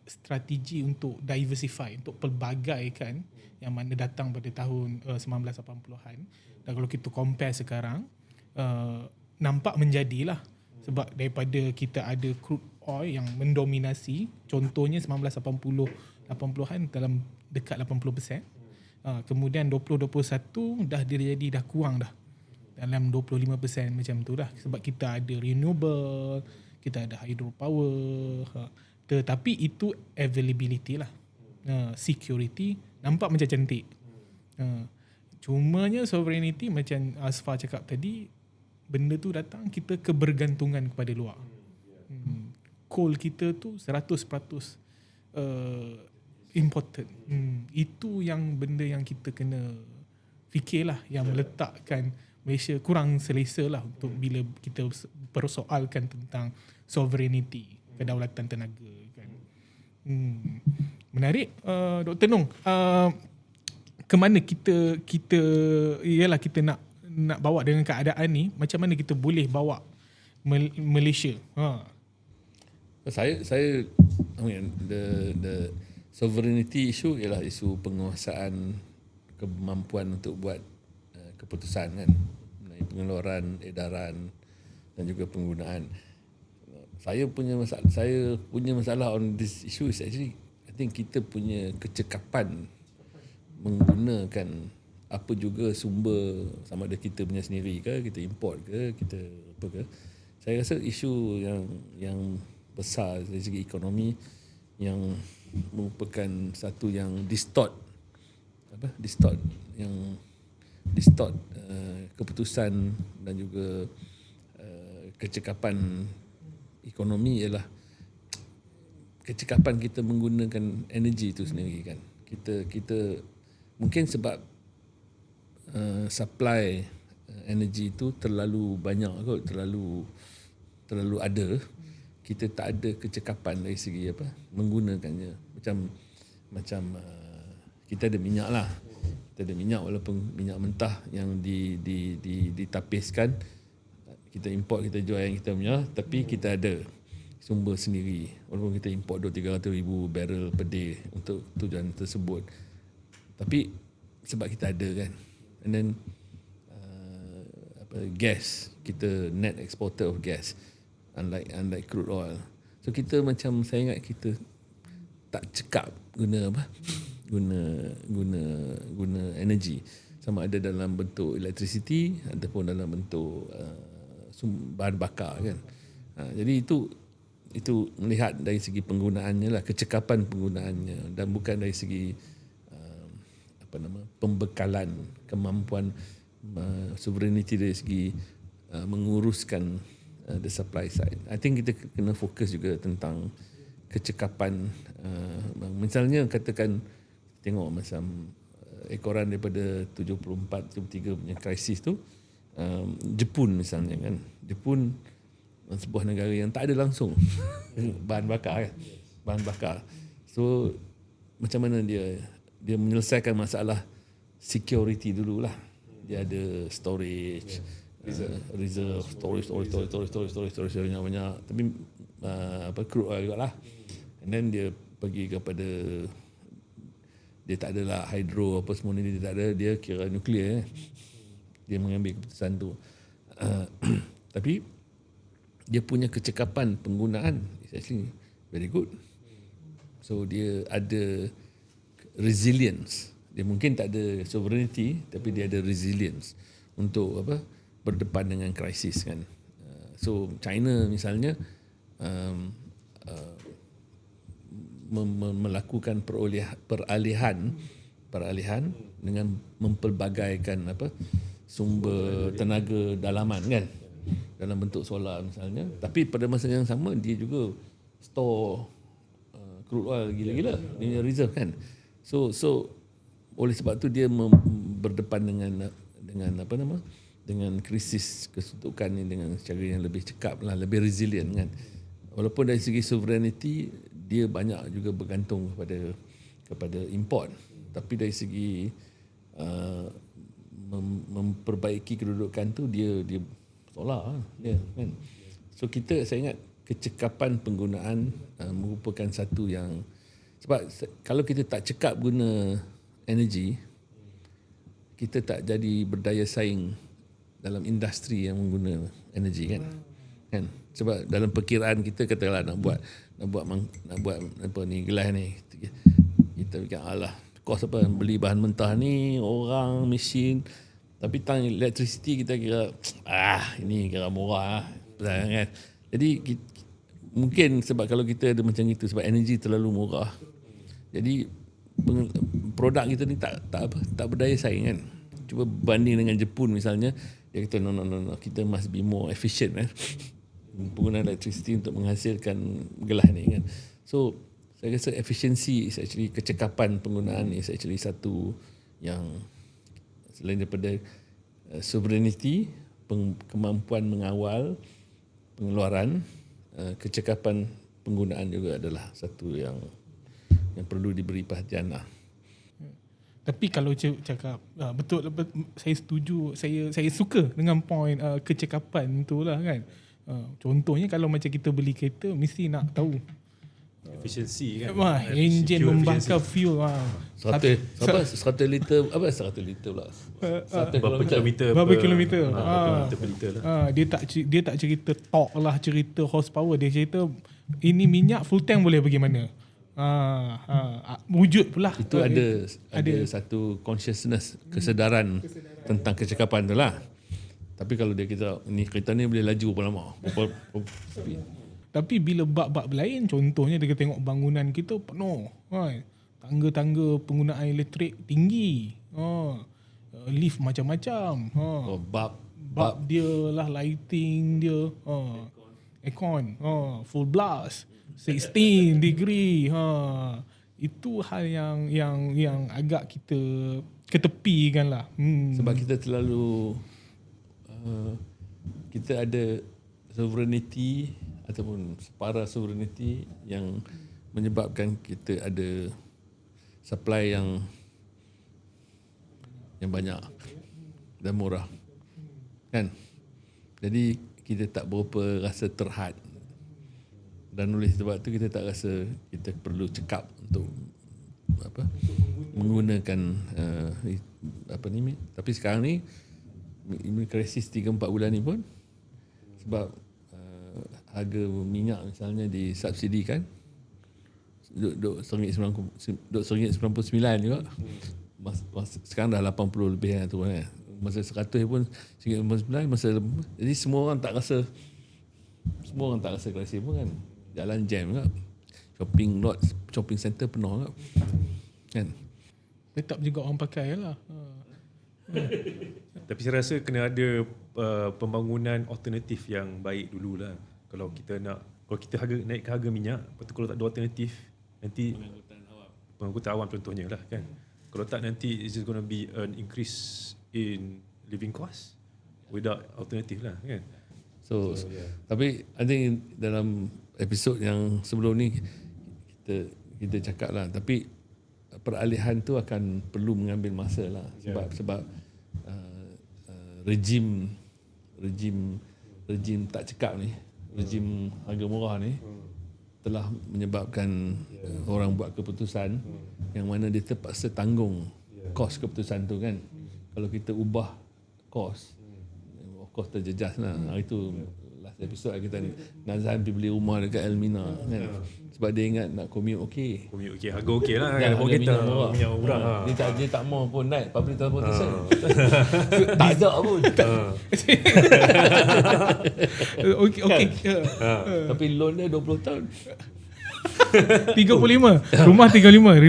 strategi untuk diversify, untuk pelbagaikan yang mana datang pada tahun 1980-an, dan kalau kita compare sekarang, nampak menjadilah. Sebab daripada kita ada crude oil yang mendominasi, contohnya 1980-an dalam dekat 80%, kemudian 2021 dah kurang dah dalam 25% macam tu dah, sebab kita ada renewable, kita ada hydropower, tetapi itu availability lah. Security nampak macam cantik, cumanya sovereignty macam Asfar cakap tadi, benda tu datang, kita kebergantungan kepada luar. Coal kita tu 100% imported. Itu yang benda yang kita kena fikirlah, yang meletakkan Malaysia kurang selesa lah untuk bila kita persoalkan tentang sovereignty, kedaulatan tenaga kan. Menarik. Dr. Nong, ke mana kita ialah kita nak bawa dengan keadaan ni, macam mana kita boleh bawa Malaysia? Saya I mean, the sovereignty issue ialah isu penguasaan kemampuan untuk buat keputusan kan, mengenai pengeluaran, edaran dan juga penggunaan. Saya punya masalah on this issue is actually I think kita punya kecekapan menggunakan apa juga sumber, sama ada kita punya sendiri ke, kita import ke, kita apa ke. Saya rasa isu yang besar dari segi ekonomi yang merupakan satu yang distort keputusan dan juga kecekapan ekonomi ialah kecekapan kita menggunakan energi itu sendiri kan. Kita mungkin sebab supply energi itu terlalu banyak kot, terlalu ada, kita tak ada kecekapan dari segi menggunakannya. Macam kita ada minyak lah, kita ada minyak, walaupun minyak mentah yang ditapiskan, kita import, kita jual yang kita punya, tapi kita ada sumber sendiri, walaupun kita import 200-300 ribu barrel per day untuk tujuan tersebut, tapi sebab kita ada kan. And then gas, kita net exporter of gas, unlike crude oil. So kita macam, saya ingat kita tak cekap guna energi, sama ada dalam bentuk electricity ataupun dalam bentuk bahan bakar kan. Jadi itu melihat dari segi penggunaannya lah, kecekapan penggunaannya, dan bukan dari segi pembekalan kemampuan sovereignty dari segi menguruskan the supply side. I think kita kena fokus juga tentang kecekapan. Misalnya katakan, tengok macam ekoran daripada 74-73 punya krisis tu, Jepun misalnya kan. Jepun sebuah negara yang tak ada langsung bahan bakar. So macam mana dia menyelesaikan masalah security dululah. Dia ada storage, reserve, storage banyak, tapi crude oil juga lah. And then dia pergi kepada, dia tak adalah hydro apa semua ni, dia tak ada, dia kira nuklear. Dia mengambil keputusan tu. Tapi dia punya kecekapan penggunaan is actually very good. So dia ada resilience. Dia mungkin tak ada sovereignty, tapi dia ada resilience untuk berdepan dengan krisis kan. So China misalnya melakukan peralihan dengan mempelbagaikan sumber tenaga dalaman kan, dalam bentuk solar misalnya, tapi pada masa yang sama dia juga store crude oil gila-gila, dia reserve kan. So oleh sebab tu dia berdepan dengan dengan krisis kesuntukan ni dengan cara yang lebih cekap lah, lebih resilient kan. Walaupun dari segi sovereignty dia banyak juga bergantung kepada import, tapi dari segi memperbaiki kedudukan tu dia tolak dia kan. So saya ingat kecekapan penggunaan merupakan satu yang, sebab kalau kita tak cekap guna energi, kita tak jadi berdaya saing dalam industri yang mengguna energi kan. Sebab dalam perkiraan kita katalah nak buat apa ni gelas ni, kita fikir alah kos apa beli bahan mentah ni, orang, mesin, tapi tang electricity kita kira ini kira murah kan. Jadi mungkin sebab kalau kita ada macam itu, sebab energi terlalu murah, jadi produk kita ni tak berdaya saing kan. Cuba banding dengan Jepun misalnya, dia kata no, kita must be more efficient kan, penggunaan electricity untuk menghasilkan gelas ni kan. So saya rasa efficiency is actually, kecekapan penggunaan ni is actually satu yang selain daripada sovereignty, kemampuan mengawal pengeluaran, kecekapan penggunaan juga adalah satu yang perlu diberi perhatian lah. Tapi kalau cakap betul, saya setuju, saya suka dengan point kecekapan tu lah kan. Contohnya kalau macam kita beli kereta, mesti nak tahu efisiensi kan. Enjin membakar fuel. 100 liter apa 100 liter pula. 100 kilometer. Berapa kilometer? Per liter lah. Dia tak cerita torque lah, cerita horsepower, dia cerita ini minyak full tank boleh pergi mana. Wujud pula. Itu ada satu consciousness, kesedaran tentang kecekapan tu lah. Tapi kalau dia kata ni kereta ni boleh laju berapa lama, tapi bila bab-bab lain, contohnya dia tengok bangunan kita penuh kan, tangga-tangga penggunaan elektrik tinggi, lift macam-macam, bab dia lah, lighting dia, aircon full blast 16 degree. Itu hal yang agak kita ketepikan lah. Sebab kita terlalu kita ada sovereignty ataupun separa sovereignty yang menyebabkan kita ada supply yang banyak dan murah kan. Jadi kita tak berapa rasa terhad, dan oleh sebab tu kita tak rasa kita perlu cekap untuk menggunakan tapi sekarang ni krisis 3-4 bulan ni pun, sebab harga minyak misalnya disubsidikan duk RM1.99 juga. Sekarang dah 80 lebih tu kan. Masa 100 pun RM1.99, jadi semua orang tak rasa krisis pun kan. Jalan jam juga, shopping center penuh juga kan. Tetap juga orang pakai lah. Tapi saya rasa kena ada pembangunan alternatif yang baik dululah. Kalau kita naikkan harga minyak, lepas tu kalau tak ada alternatif, nanti pengangkutan awam contohnya lah kan. Kalau tak, nanti it's just going to be an increase in living cost without alternative lah kan. So tapi I think dalam episod yang sebelum ni kita cakap lah, tapi peralihan tu akan perlu mengambil masa lah, sebab rejim tak cekap ni, rejim harga murah ni telah menyebabkan orang buat keputusan yang mana dia terpaksa tanggung kos keputusan tu kan. Kalau kita ubah kos, of course terjejas lah. Hari tu last episode kita ni Nazhan pergi beli rumah dekat Elmina kan, sebab dia ingat nak commute okey. Harga okey lah kan. Harga kita minyak murah. Dia tak mau pun naik public transportation. Tak ada pun. Okey. Tapi loan dia 20 tahun. 35. Rumah 35.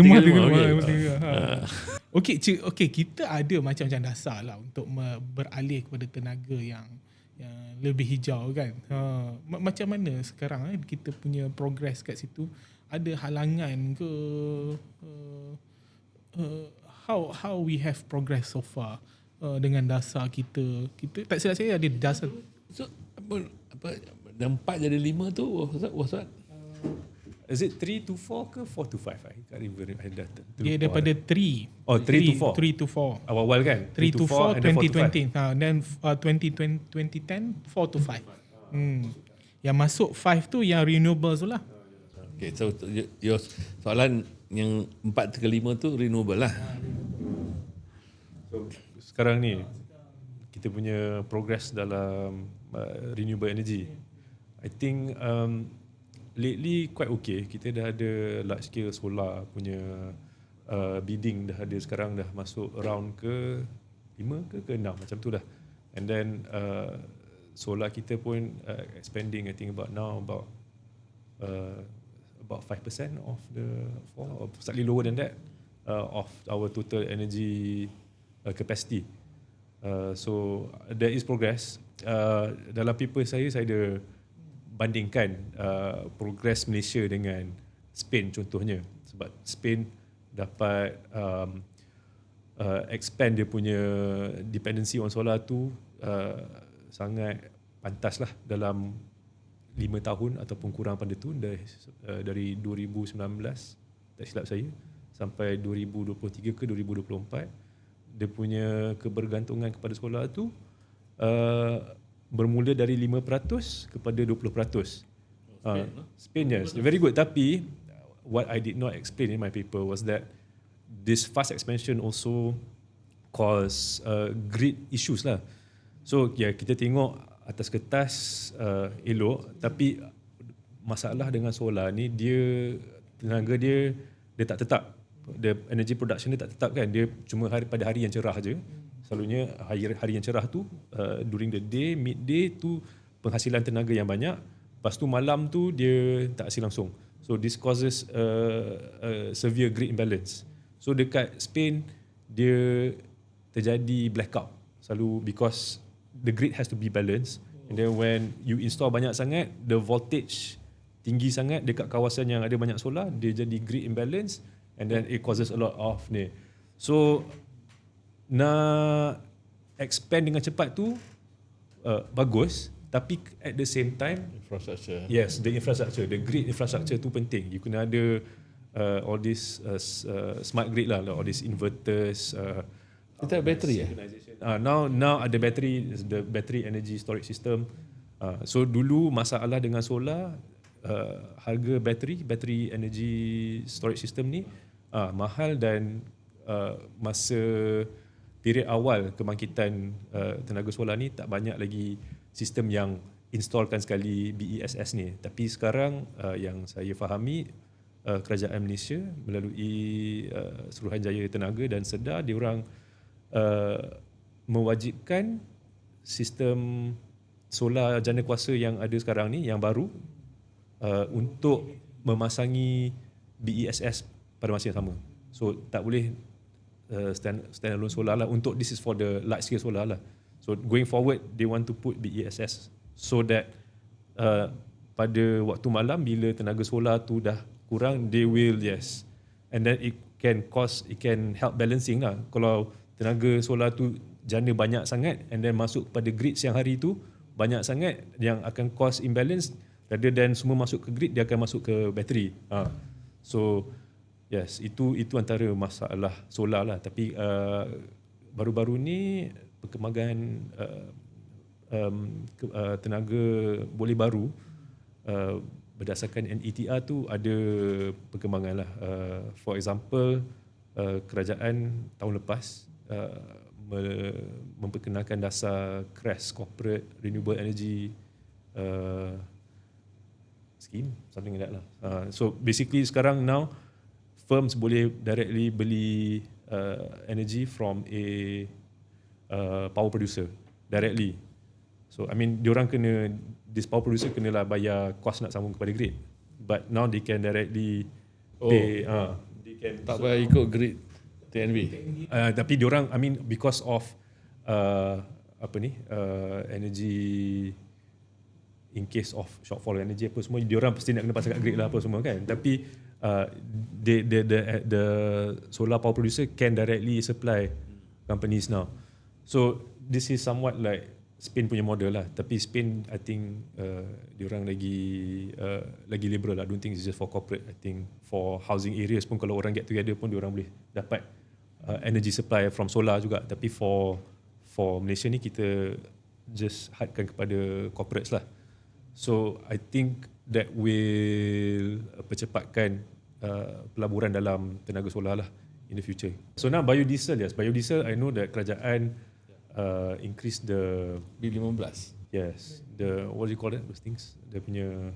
Okey, kita ada macam-macam dasar lah untuk beralih kepada tenaga yang lebih hijau kan. Macam mana sekarang kita punya progress kat situ? Ada halangan ke? How we have progress so far dengan dasar kita tak silap saya ada dasar. So apa yang 4 jadi 5 tu was what? Is it 3 to 4 ke 4 to 5? I can't remember. Dia daripada 3. Oh, 3 to 4. 3 to 4. Awal-awal kan? 3 to 4 and then 2020. Then 2010 4 to 5. Yang masuk 5 tu yang renewables tu lah. Okay, so your soalan yang 4 ke 5 tu renewable lah. So, sekarang ni kita punya progress dalam renewable energy. I think lately quite okay. Kita dah ada large scale solar punya bidding dah ada sekarang, dah masuk round ke 5 ke 6 macam tu dah. And then solar kita pun expanding, I think about 5% of the or slightly lower than that of our total energy capacity. So there is progress. Dalam paper saya ada bandingkan progress Malaysia dengan Spain contohnya, sebab Spain dapat expand dia punya dependency on solar tu sangat pantas lah dalam 5 tahun ataupun kurang pada tu, dari 2019 tak silap saya sampai 2023 ke 2024 dia punya kebergantungan kepada solar tu bermula dari 5% kepada 20%. Spain, yes, very good. Tapi what I did not explain in my paper was that this fast expansion also cause grid issues lah. So kita tengok atas kertas elok, tapi masalah dengan solar ni tenaga dia tak tetap. The energy production dia tak tetap kan. Dia cuma pada hari yang cerah je. Selalunya hari yang cerah tu during the day, midday tu penghasilan tenaga yang banyak. Lepas tu malam tu dia tak hasil langsung. So this causes a severe grid imbalance. So dekat Spain dia terjadi blackout selalu because the grid has to be balanced. And then when you install banyak sangat, the voltage tinggi sangat dekat kawasan yang ada banyak solar, dia jadi grid imbalance. And then it causes a lot of ni. So nak expand dengan cepat tu bagus, tapi at the same time Infrastructure. yes, the infrastructure, the grid infrastructure tu penting. You kena ada all this smart grid lah, all these inverters. Kita bateri Now ada battery, the battery energy storage system. So dulu masalah dengan solar, harga battery energy storage system ni mahal, dan masa period awal kebangkitan tenaga solar ni tak banyak lagi sistem yang installkan sekali BESS ni. Tapi sekarang yang saya fahami, kerajaan Malaysia melalui Suruhanjaya Tenaga dan Sedar, diorang mewajibkan sistem solar jana kuasa yang ada sekarang ni, yang baru, untuk memasangi BESS pada masa yang sama. So tak boleh standalone solar lah. Untuk this is for the large scale solar lah. So going forward they want to put BESS so that pada waktu malam bila tenaga solar tu dah kurang, they will and then it can help balancing lah. Kalau tenaga solar tu jana banyak sangat and then masuk pada grid siang hari tu banyak sangat, yang akan cause imbalance, rather than semua masuk ke grid, dia akan masuk ke bateri. So yes, itu antara masalah solar lah. Tapi baru-baru ni perkembangan tenaga boleh baru berdasarkan NETR tu ada perkembangan lah. For example, kerajaan tahun lepas memperkenalkan dasar CRES, Corporate Renewable Energy Scheme, something like that lah. So basically sekarang now firms boleh directly beli energy from a power producer directly. So I mean diorang kena, this power producer kenalah bayar kos nak sambung kepada grid, but now they can directly pay. They can tak payah ikut grid TNB. Tapi diorang, I mean because of energy, in case of shortfall energy apa semua, diorang pasti nak kena pasang kat grid lah apa semua kan. Tapi the solar power producer can directly supply companies now. So this is somewhat like Spain punya model lah. Tapi Spain, I think diorang lagi liberal lah. I don't think it's just for corporate. I think for housing areas pun kalau orang get together pun diorang boleh dapat energy supply from solar juga. Tapi for Malaysia ni kita just hadkan kepada corporates lah. So I think that will percepatkan pelaburan dalam tenaga solar lah in the future. So now biodiesel, yes. Biodiesel, I know that kerajaan increase the B15. yes, the what do you call that, those things, dia punya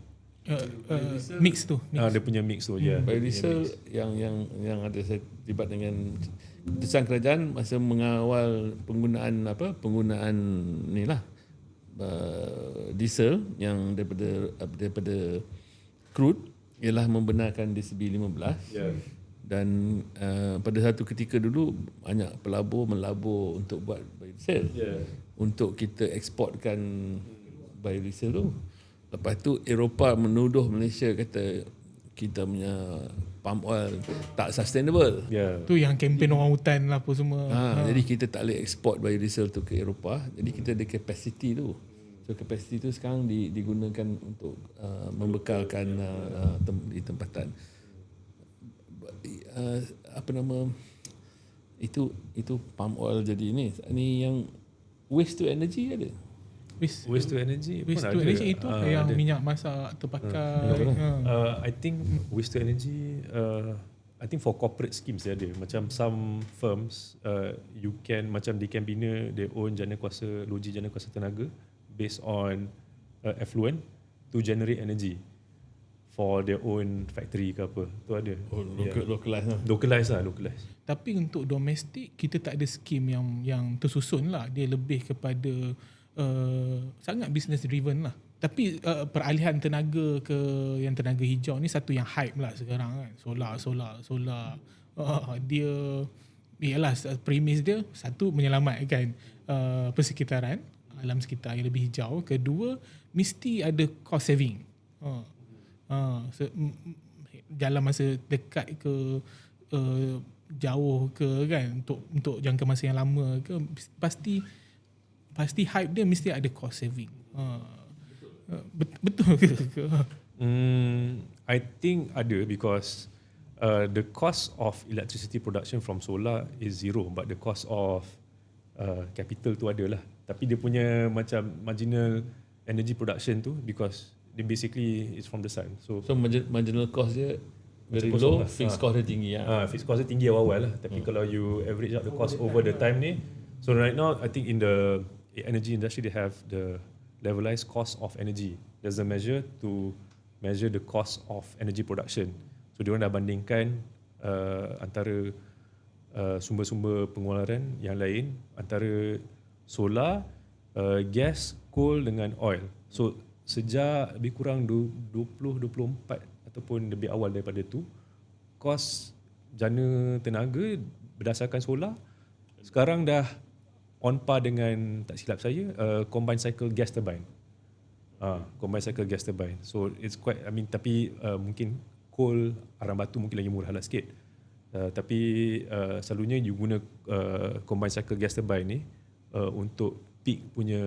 mix tu. dia punya mix tu, yeah. Biodiesel yang ada saya terlibat dengan keputusan kerajaan masa mengawal penggunaan ni lah diesel yang daripada crude ialah membenarkan DCB 15. Yeah. Dan pada satu ketika dulu banyak pelabur melabur untuk buat biodiesel. Yeah. Untuk kita eksportkan biodiesel tu. Lepas tu Eropah menuduh Malaysia kata kita punya palm oil tak sustainable. Yeah. Tu yang kempen orang hutan lah apa semua. Jadi kita tak boleh eksport biodiesel tu ke Eropah. Jadi kita ada capacity tu. So capacity tu sekarang digunakan untuk membekalkan di tempatan. Itu palm oil jadi ni yang waste to energy ada. Waste to energy Waste pun to ada. energy itu yang minyak masak terpakai. I think waste to energy I think for corporate schemes dia ada. Macam some firms you can macam they can bina their own janakuasa loji janakuasa tenaga based on effluent to generate energy for their own factory ke apa. Tu ada. Localize lah. Localize. Tapi untuk domestik kita tak ada skim yang tersusun lah. Dia lebih kepada sangat business driven lah. Tapi peralihan tenaga ke yang tenaga hijau ni satu yang hype lah sekarang kan. Solar. Dia ialah premis dia satu menyelamatkan persekitaran, alam sekitar yang lebih hijau. Kedua, mesti ada cost saving. Dalam masa dekat ke jauh ke kan, untuk jangka masa yang lama ke, pasti hype dia mesti ada cost saving. Betul ke? I think ada because the cost of electricity production from solar is zero, but the cost of capital tu ada lah. Tapi dia punya macam marginal energy production tu because they basically is from the sun. So marginal cost dia very Macam low, kosong lah. fixed cost dia tinggi lah. fixed cost dia tinggi awal-awal lah. Tapi kalau you average out the cost over the time ni, so right now I think in the energy industry they have the levelized cost of energy. There's a measure to measure the cost of energy production. So diorang dah bandingkan antara sumber-sumber pengeluaran yang lain antara solar, gas, coal dengan oil. So sejak lebih kurang 20-24 ataupun lebih awal daripada tu, kos jana tenaga berdasarkan solar sekarang dah on par dengan, tak silap saya, combined cycle gas turbine. Combined cycle gas turbine. So it's quite, tapi mungkin coal, arang batu mungkin lagi murah lah sikit. Tapi selalunya you guna combined cycle gas turbine ni untuk peak punya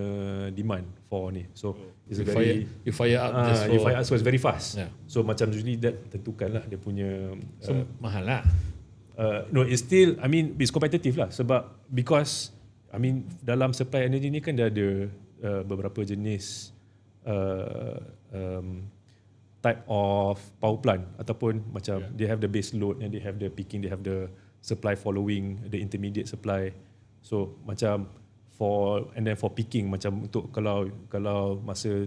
demand for ni. So it's a very you fire up just for, you fire up, so it's very fast. Yeah. So macam usually that tentukan lah dia punya mahal lah. no, it's still, it's competitive lah sebab because dalam supply energy ni kan dia ada beberapa jenis type of power plant ataupun macam they have the base load and they have the peaking, they have the supply following the intermediate supply. So macam for peaking, macam untuk kalau masa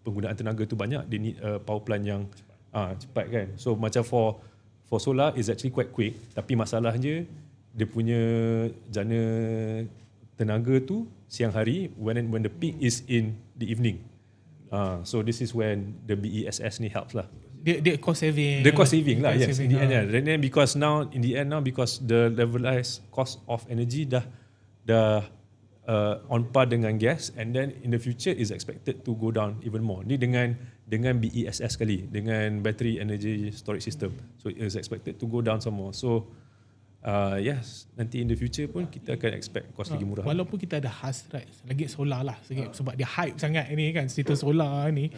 penggunaan tenaga tu banyak, they need power plant yang cepat kan. So macam for solar is actually quite quick, tapi masalahnya dia punya jana tenaga tu siang hari when the peak is in the evening. So this is when the BESS ni helps lah. Dia cost saving. The cost saving lah, yes. Saving, In the end, and then because in the end because the levelized cost of energy dah on par dengan gas, and then in the future is expected to go down even more. Ni dengan BESS sekali, dengan battery energy storage system. So it is expected to go down some more. So yes, nanti in the future pun kita akan expect kos lagi murah. Walaupun kita ada hasrat lagi solar lah sebab dia hype sangat ni kan cerita solar ni.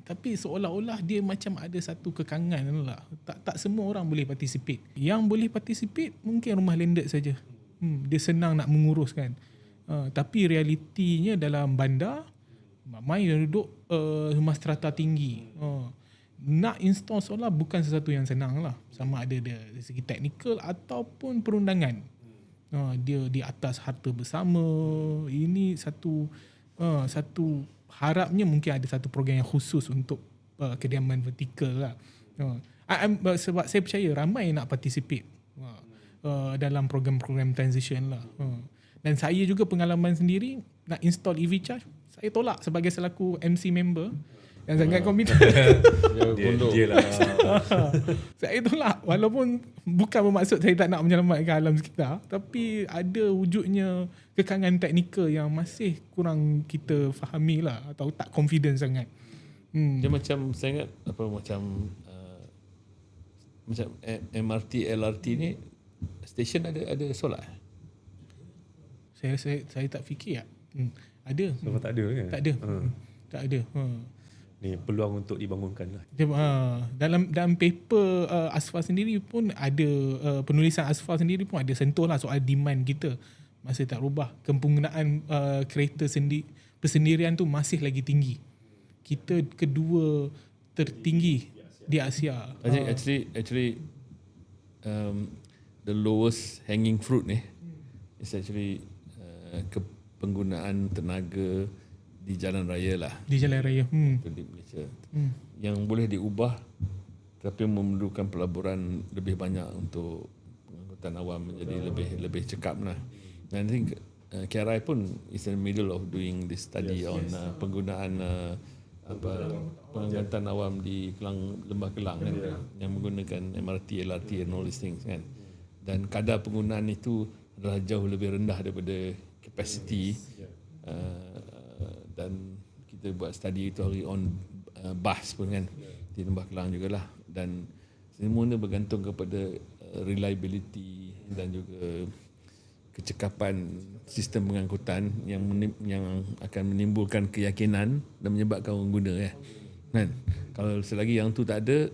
Tapi seolah-olah dia macam ada satu kekangan lah. Tak semua orang boleh participate. Yang boleh participate mungkin rumah landed saja. Dia senang nak menguruskan. Tapi realitinya dalam bandar ramai yang duduk rumah strata tinggi. Nak install solar bukan sesuatu yang senang lah. Sama ada dari segi teknikal ataupun perundangan. Dia di atas harta bersama. Ini satu harapnya mungkin ada satu program yang khusus untuk kediaman vertikal lah. Sebab saya percaya ramai nak participate dalam program-program transition lah. Dan saya juga pengalaman sendiri nak install EV charge, saya tolak sebagai selaku MC member yang sangat komited. Dia lah. Saya tolak walaupun bukan bermaksud saya tak nak menyelamatkan alam sekitar, tapi ada wujudnya kekangan teknikal yang masih kurang kita fahami lah atau tak confident sangat. Dia macam saya ingat macam MRT LRT ni stesen ada solar. Saya tak fikir ada. Sebab tak ada kan? Tak ada. Tak ada. Ni peluang untuk dibangunkan lah. Dalam paper Asfar sendiri pun ada penulisan Asfar sendiri pun ada sentuh lah soal demand kita masih tak rubah. Penggunaan kereta persendirian tu masih lagi tinggi. Kita kedua tertinggi di Asia. Actually the lowest hanging fruit ni is actually penggunaan tenaga di jalan raya lah. Di jalan raya. Di Malaysia. Yang boleh diubah tapi memerlukan pelaburan lebih banyak untuk pengangkutan awam menjadi lebih cekap lah. Dan I think KRI pun is in the middle of doing this study on penggunaan pengangkutan awam di Lembah Kelang kan, yang menggunakan MRT, LRT and all these things kan. Dan kadar penggunaan itu adalah jauh lebih rendah daripada capacity. Dan kita buat study itu hari on bus pun kan di Lembah Kelang jugalah, dan semuanya bergantung kepada reliability dan juga kecekapan sistem pengangkutan yang akan menimbulkan keyakinan dan menyebabkan orang guna kan. Kalau selagi yang tu tak ada,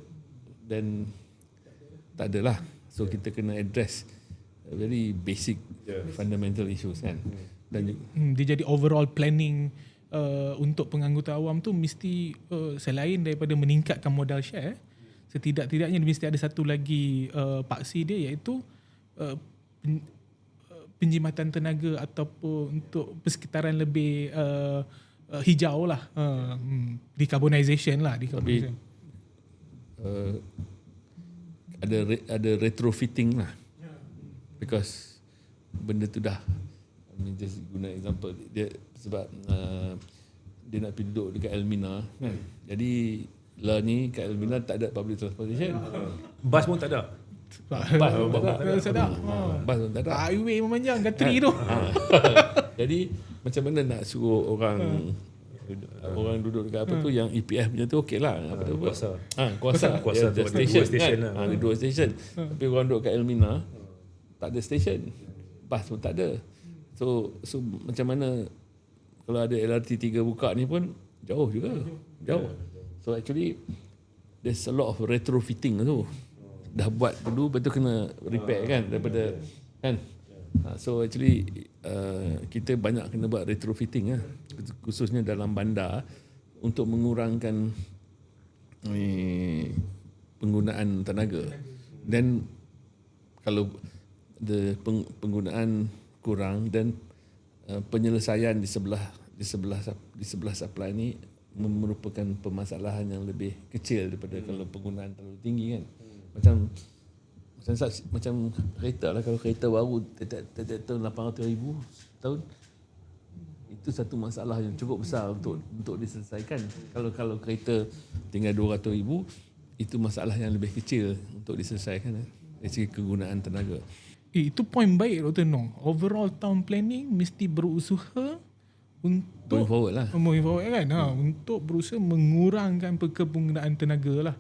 then tak adalah. So kita kena address very basic fundamental issues kan. Dan dia jadi overall planning untuk pengangkutan awam tu mesti selain daripada meningkatkan modal share, setidak-tidaknya mesti ada satu lagi paksi dia, iaitu penjimatan tenaga ataupun untuk persekitaran lebih hijau lah, decarbonization lah. Tapi ada retrofitting lah, because benda tu dah, just guna example dia sebab dia nak pergi duduk dekat Elmina kan. Jadi lah ni kat Elmina tak ada public transportation. Bas pun tak ada. Bas pun tak ada. Highway memanjang Gatri tu. Jadi macam mana nak suruh orang duduk dekat apa tu yang EPF punya tu okey lah. Apa tu? Kuasa tu station kan. Ada dua station. Tapi orang duduk kat Elmina tak ada station. Bas pun tak ada. So macam mana kalau ada LRT 3 buka ni pun jauh juga. Jauh. So actually there's a lot of retrofitting tu. Dah buat dulu, betul kena repair kan daripada kan. So actually kita banyak kena buat retrofitting khususnya dalam bandar untuk mengurangkan penggunaan tenaga. Dan kalau penggunaan kurang dan penyelesaian di sebelah supply ni merupakan permasalahan yang lebih kecil daripada kalau penggunaan terlalu tinggi kan. Macam kereta lah, kalau kereta baru tiap tahun 800,000 tahun, itu satu masalah yang cukup besar untuk diselesaikan. Kalau kereta tinggal 200,000, itu masalah yang lebih kecil untuk diselesaikan dari segi kegunaan tenaga. Itu point baik Dr. Nong. Overall town planning mesti berusaha untuk moving forward kan, untuk berusaha mengurangkan penggunaan tenaga lah.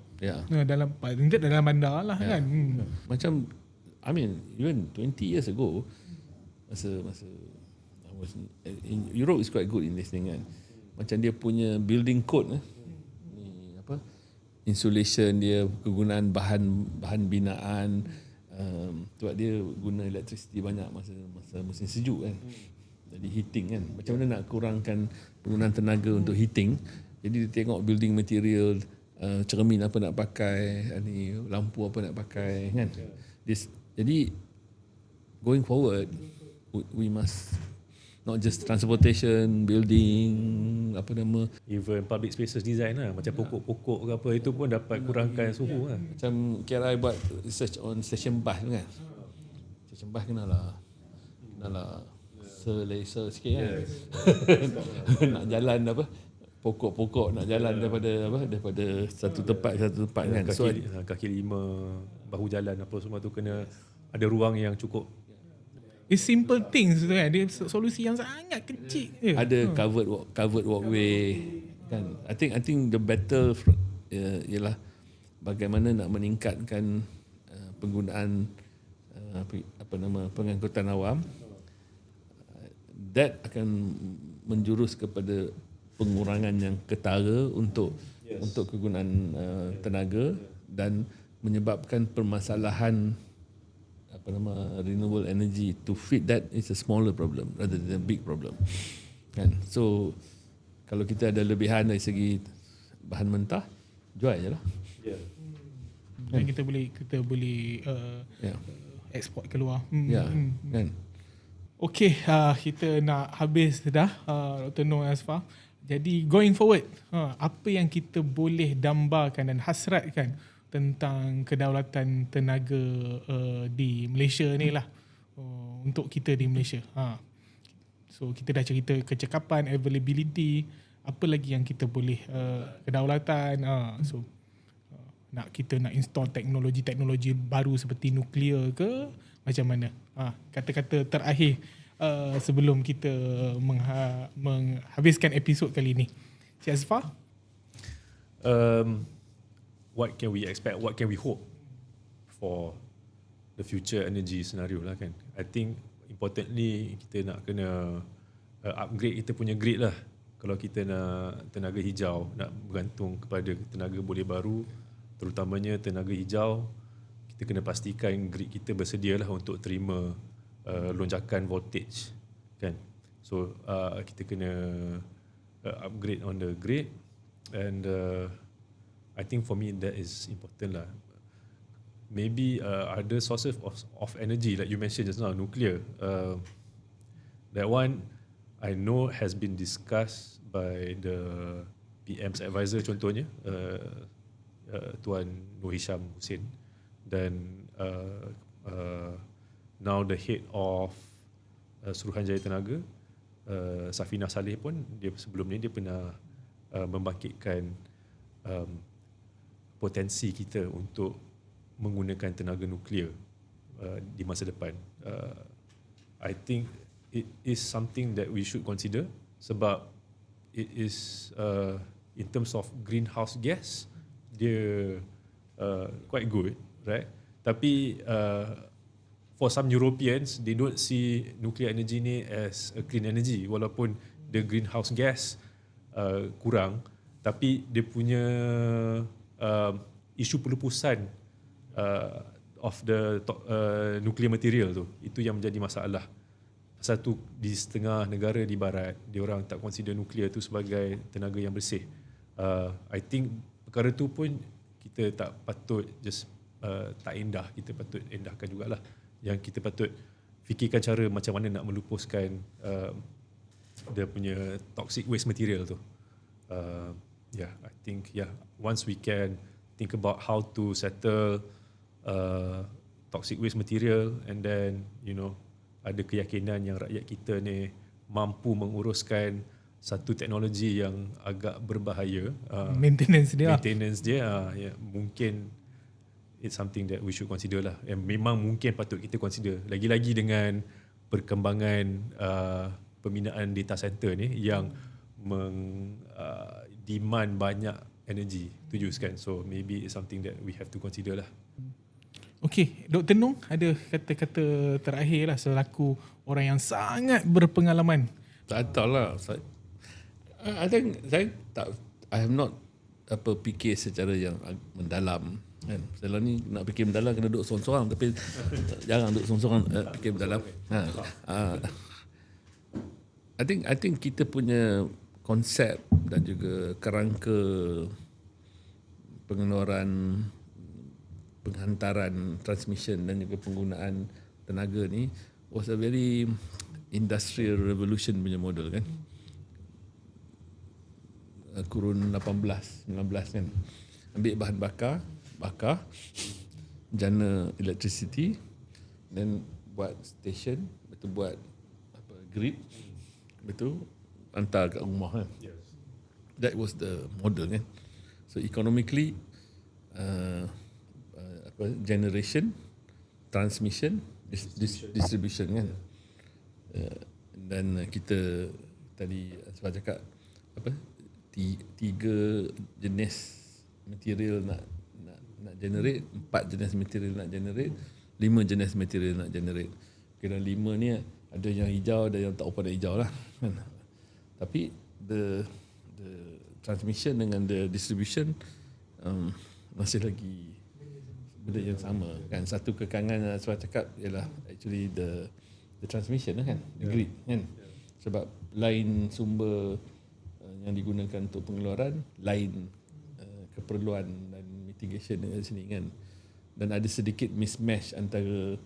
Dalam bandar lah kan. Macam I mean even 20 years ago, masa I was in Europe is quite good in this thing kan. Macam dia punya building code ni apa, insulation dia, kegunaan bahan binaan, sebab dia guna electricity banyak masa musim sejuk kan. Jadi heating kan, macam mana nak kurangkan penggunaan tenaga untuk heating. Jadi dia tengok building material, cermin apa nak pakai, ni lampu apa nak pakai kan. Jadi going forward we must not just transportation, building, even public spaces design lah, macam pokok-pokok ke apa, itu pun dapat kurangkan suhu lah. Macam KRI buat research on station bus tu kan. Station bus kenalah selesa sikit kan. Nak jalan pokok-pokok nak jalan daripada satu tempat ke satu tempat kan. Kaki lima, bahu jalan apa semua tu kena ada ruang yang cukup. It's simple things tu kan. Dia solusi yang sangat kecil je. Ada covered walkway kan. I think the better ialah bagaimana nak meningkatkan penggunaan pengangkutan awam. That akan menjurus kepada pengurangan yang ketara untuk kegunaan tenaga dan menyebabkan permasalahan renewable energy to fit that is a smaller problem rather than a big problem kan. So kalau kita ada lebihan dari segi bahan mentah, jual je lah. Dan kita boleh eksport keluar. Kan. Okay, kita nak habis dah, Dr. Noor Asfar. Jadi going forward, apa yang kita boleh dambakan dan hasratkan tentang kedaulatan tenaga di Malaysia ni lah, untuk kita di Malaysia. So kita dah cerita kecekapan, availability, apa lagi yang kita boleh, kedaulatan. So kita nak install teknologi baru seperti nuklear ke macam mana? Kata-kata terakhir sebelum kita menghabiskan episod kali ni. Cik Asfar? What can we expect? What can we hope for the future energy scenario lah kan? I think importantly kita nak kena upgrade kita punya grid lah. Kalau kita nak tenaga hijau, nak bergantung kepada tenaga boleh baru, terutamanya tenaga hijau, kita kena pastikan grid kita bersedia lah untuk terima lonjakan voltage kan. So kita kena upgrade on the grid, and I think for me that is important lah. Maybe other sources of energy like you mentioned just now, nuclear. That one I know has been discussed by the PM's advisor contohnya, Tuan Nur Hisham Hussein, dan now the head of Suruhanjaya Tenaga, Safina Saleh pun, dia sebelum ni dia pernah membangkitkan potensi kita untuk menggunakan tenaga nuklear di masa depan. I think it is something that we should consider sebab it is in terms of greenhouse gas dia quite good, right? Tapi for some Europeans, they don't see nuclear energy ni as a clean energy, walaupun the greenhouse gas kurang, tapi dia punya isu pelupusan of the nuclear material tu, itu yang menjadi masalah. Pasal tu di setengah negara di barat, dia orang tak consider nuklear tu sebagai tenaga yang bersih. I think perkara tu pun kita tak patut just tak endah, kita patut endahkan jugalah. Yang kita patut fikirkan cara macam mana nak melupuskan dia punya toxic waste material tu. I think once we can think about how to settle toxic waste material, and then ada keyakinan yang rakyat kita ni mampu menguruskan satu teknologi yang agak berbahaya, maintenance dia mungkin it's something that we should consider lah, yang memang mungkin patut kita consider, lagi-lagi dengan perkembangan pembinaan data center ni yang demand banyak energy to use kan. So maybe it's something that we have to consider lah. Okey, Dr. Nong ada kata-kata terakhir lah selaku orang yang sangat berpengalaman. Tak tahu lah. I think saya tak, I have not fikir secara yang mendalam kan. Selalu ni nak fikir mendalam kena duduk sorang-sorang, tapi jarang duduk sorang-sorang fikir mendalam. I think kita punya konsep dan juga kerangka pengeluaran, penghantaran, transmission dan juga penggunaan tenaga ni was a very industrial revolution punya model kan. Kurun 18, 19 kan. Ambil bahan bakar, jana electricity, then buat station, betul buat grid, betul hantar kat rumah kan. That was the model kan. So economically generation, transmission, distribution kan. Dan kita tadi sebab cakap tiga jenis material nak generate, 4 jenis material nak generate, 5 jenis material nak generate. Kira 5 ni ada yang hijau, ada yang tak apa nak hijau lah kan. Tapi the transmission dengan the distribution masih lagi benda yang sama kan. Satu kekangan sebab cakap ialah actually the transmission lah kan, the grid kan. Sebab lain sumber yang digunakan untuk pengeluaran, lain keperluan dan mitigation di sini kan. Dan ada sedikit mismatch antara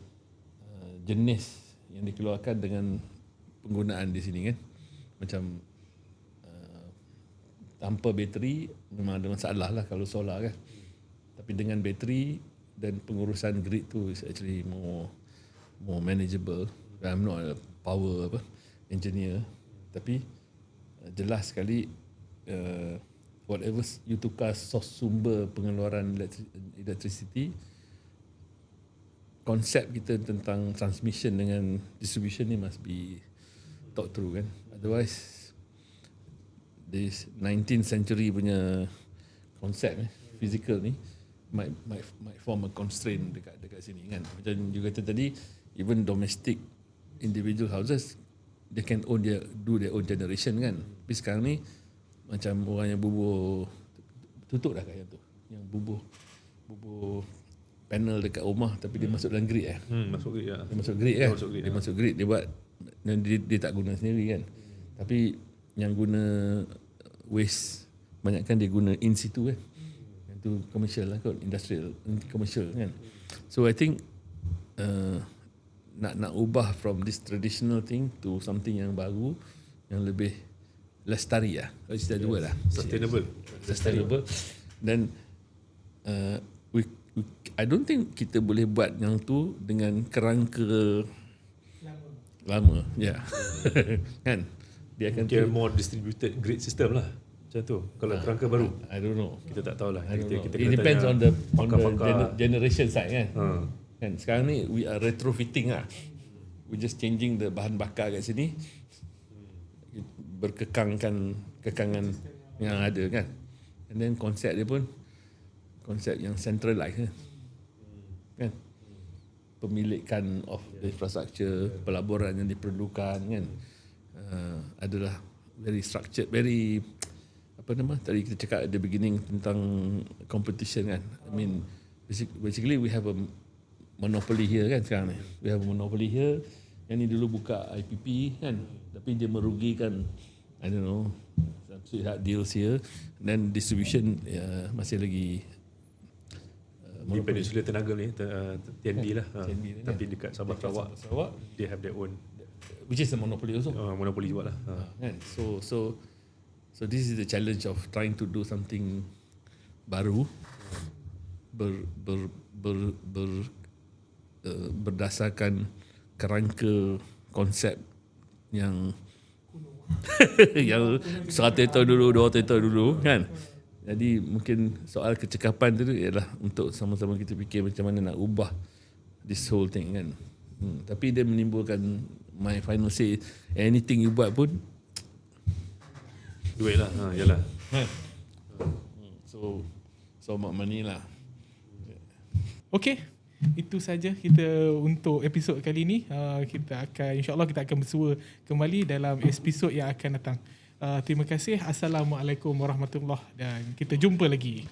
jenis yang dikeluarkan dengan penggunaan di sini kan. Macam tanpa bateri memang ada masalah lah kalau solar kan. Tapi dengan bateri dan pengurusan grid tu is actually more manageable. I'm not a power engineer, tapi jelas sekali whatever you tukar source sumber pengeluaran electricity, konsep kita tentang transmission dengan distribution ni must be thought through kan. Otherwise this 19th century punya konsep physical ni might form a constraint dekat sini kan. Macam juga tadi, even domestic individual houses, they can do their own generation kan. Tapi sekarang ni macam orang yang bubuh tutup dah kat yang tu, yang bubuh panel dekat rumah tapi dia masuk dalam grid Masuk grid ya. Dia masuk grid, dia buat, dia tak guna sendiri kan. Tapi yang guna waste banyakkan dia guna in situ kan. Yang tu commercial lah kot, industrial, commercial kan. So I think nak ubah from this traditional thing to something yang baru, yang lebih lestari lah, istilah dua lah, sustainable. Dan I don't think kita boleh buat yang tu dengan kerangka lama. Ya. Kan? Dia akan Mungkin more distributed grid system lah. Macam tu. Kalau kerangka baru, I don't know. kita tak tahulah. Kita It depends on the pakar-pakar. generation side kan. Kan sekarang ni we are retrofitting lah. We just changing the bahan bakar kat sini, berkekangan yang ada kan. And then konsep dia pun konsep yang centralized kan. Pemilikan of the infrastructure, pelaburan yang diperlukan kan, adalah very structured, very tadi kita cakap at the beginning tentang competition kan. I mean basically we have a monopoly here kan sekarang ni. We have a monopoly here. Yang ni dulu buka IPP kan, tapi dia merugikan, I don't know, some sweetheart deals here. Then distribution masih lagi Di Peninsula Tenaga ni, TNB lah. TNB Tapi dekat Sabah Sarawak, they have their own, which is a monopoly also. monopoli juga lah. Kan? So this is the challenge of trying to do something baru, berdasarkan kerangka konsep yang yang 100 tahun dulu, 200 tahun dulu kan. Jadi mungkin soal kecekapan tu ialah untuk sama-sama kita fikir macam mana nak ubah this whole thing kan. Tapi dia menimbulkan, my final say, anything you buat pun Duit lah, yalah. So mak money lah. Okey. Itu saja kita untuk episod kali ini. InsyaAllah kita akan bersua kembali dalam episod yang akan datang. Terima kasih. Assalamualaikum warahmatullahi, dan kita jumpa lagi.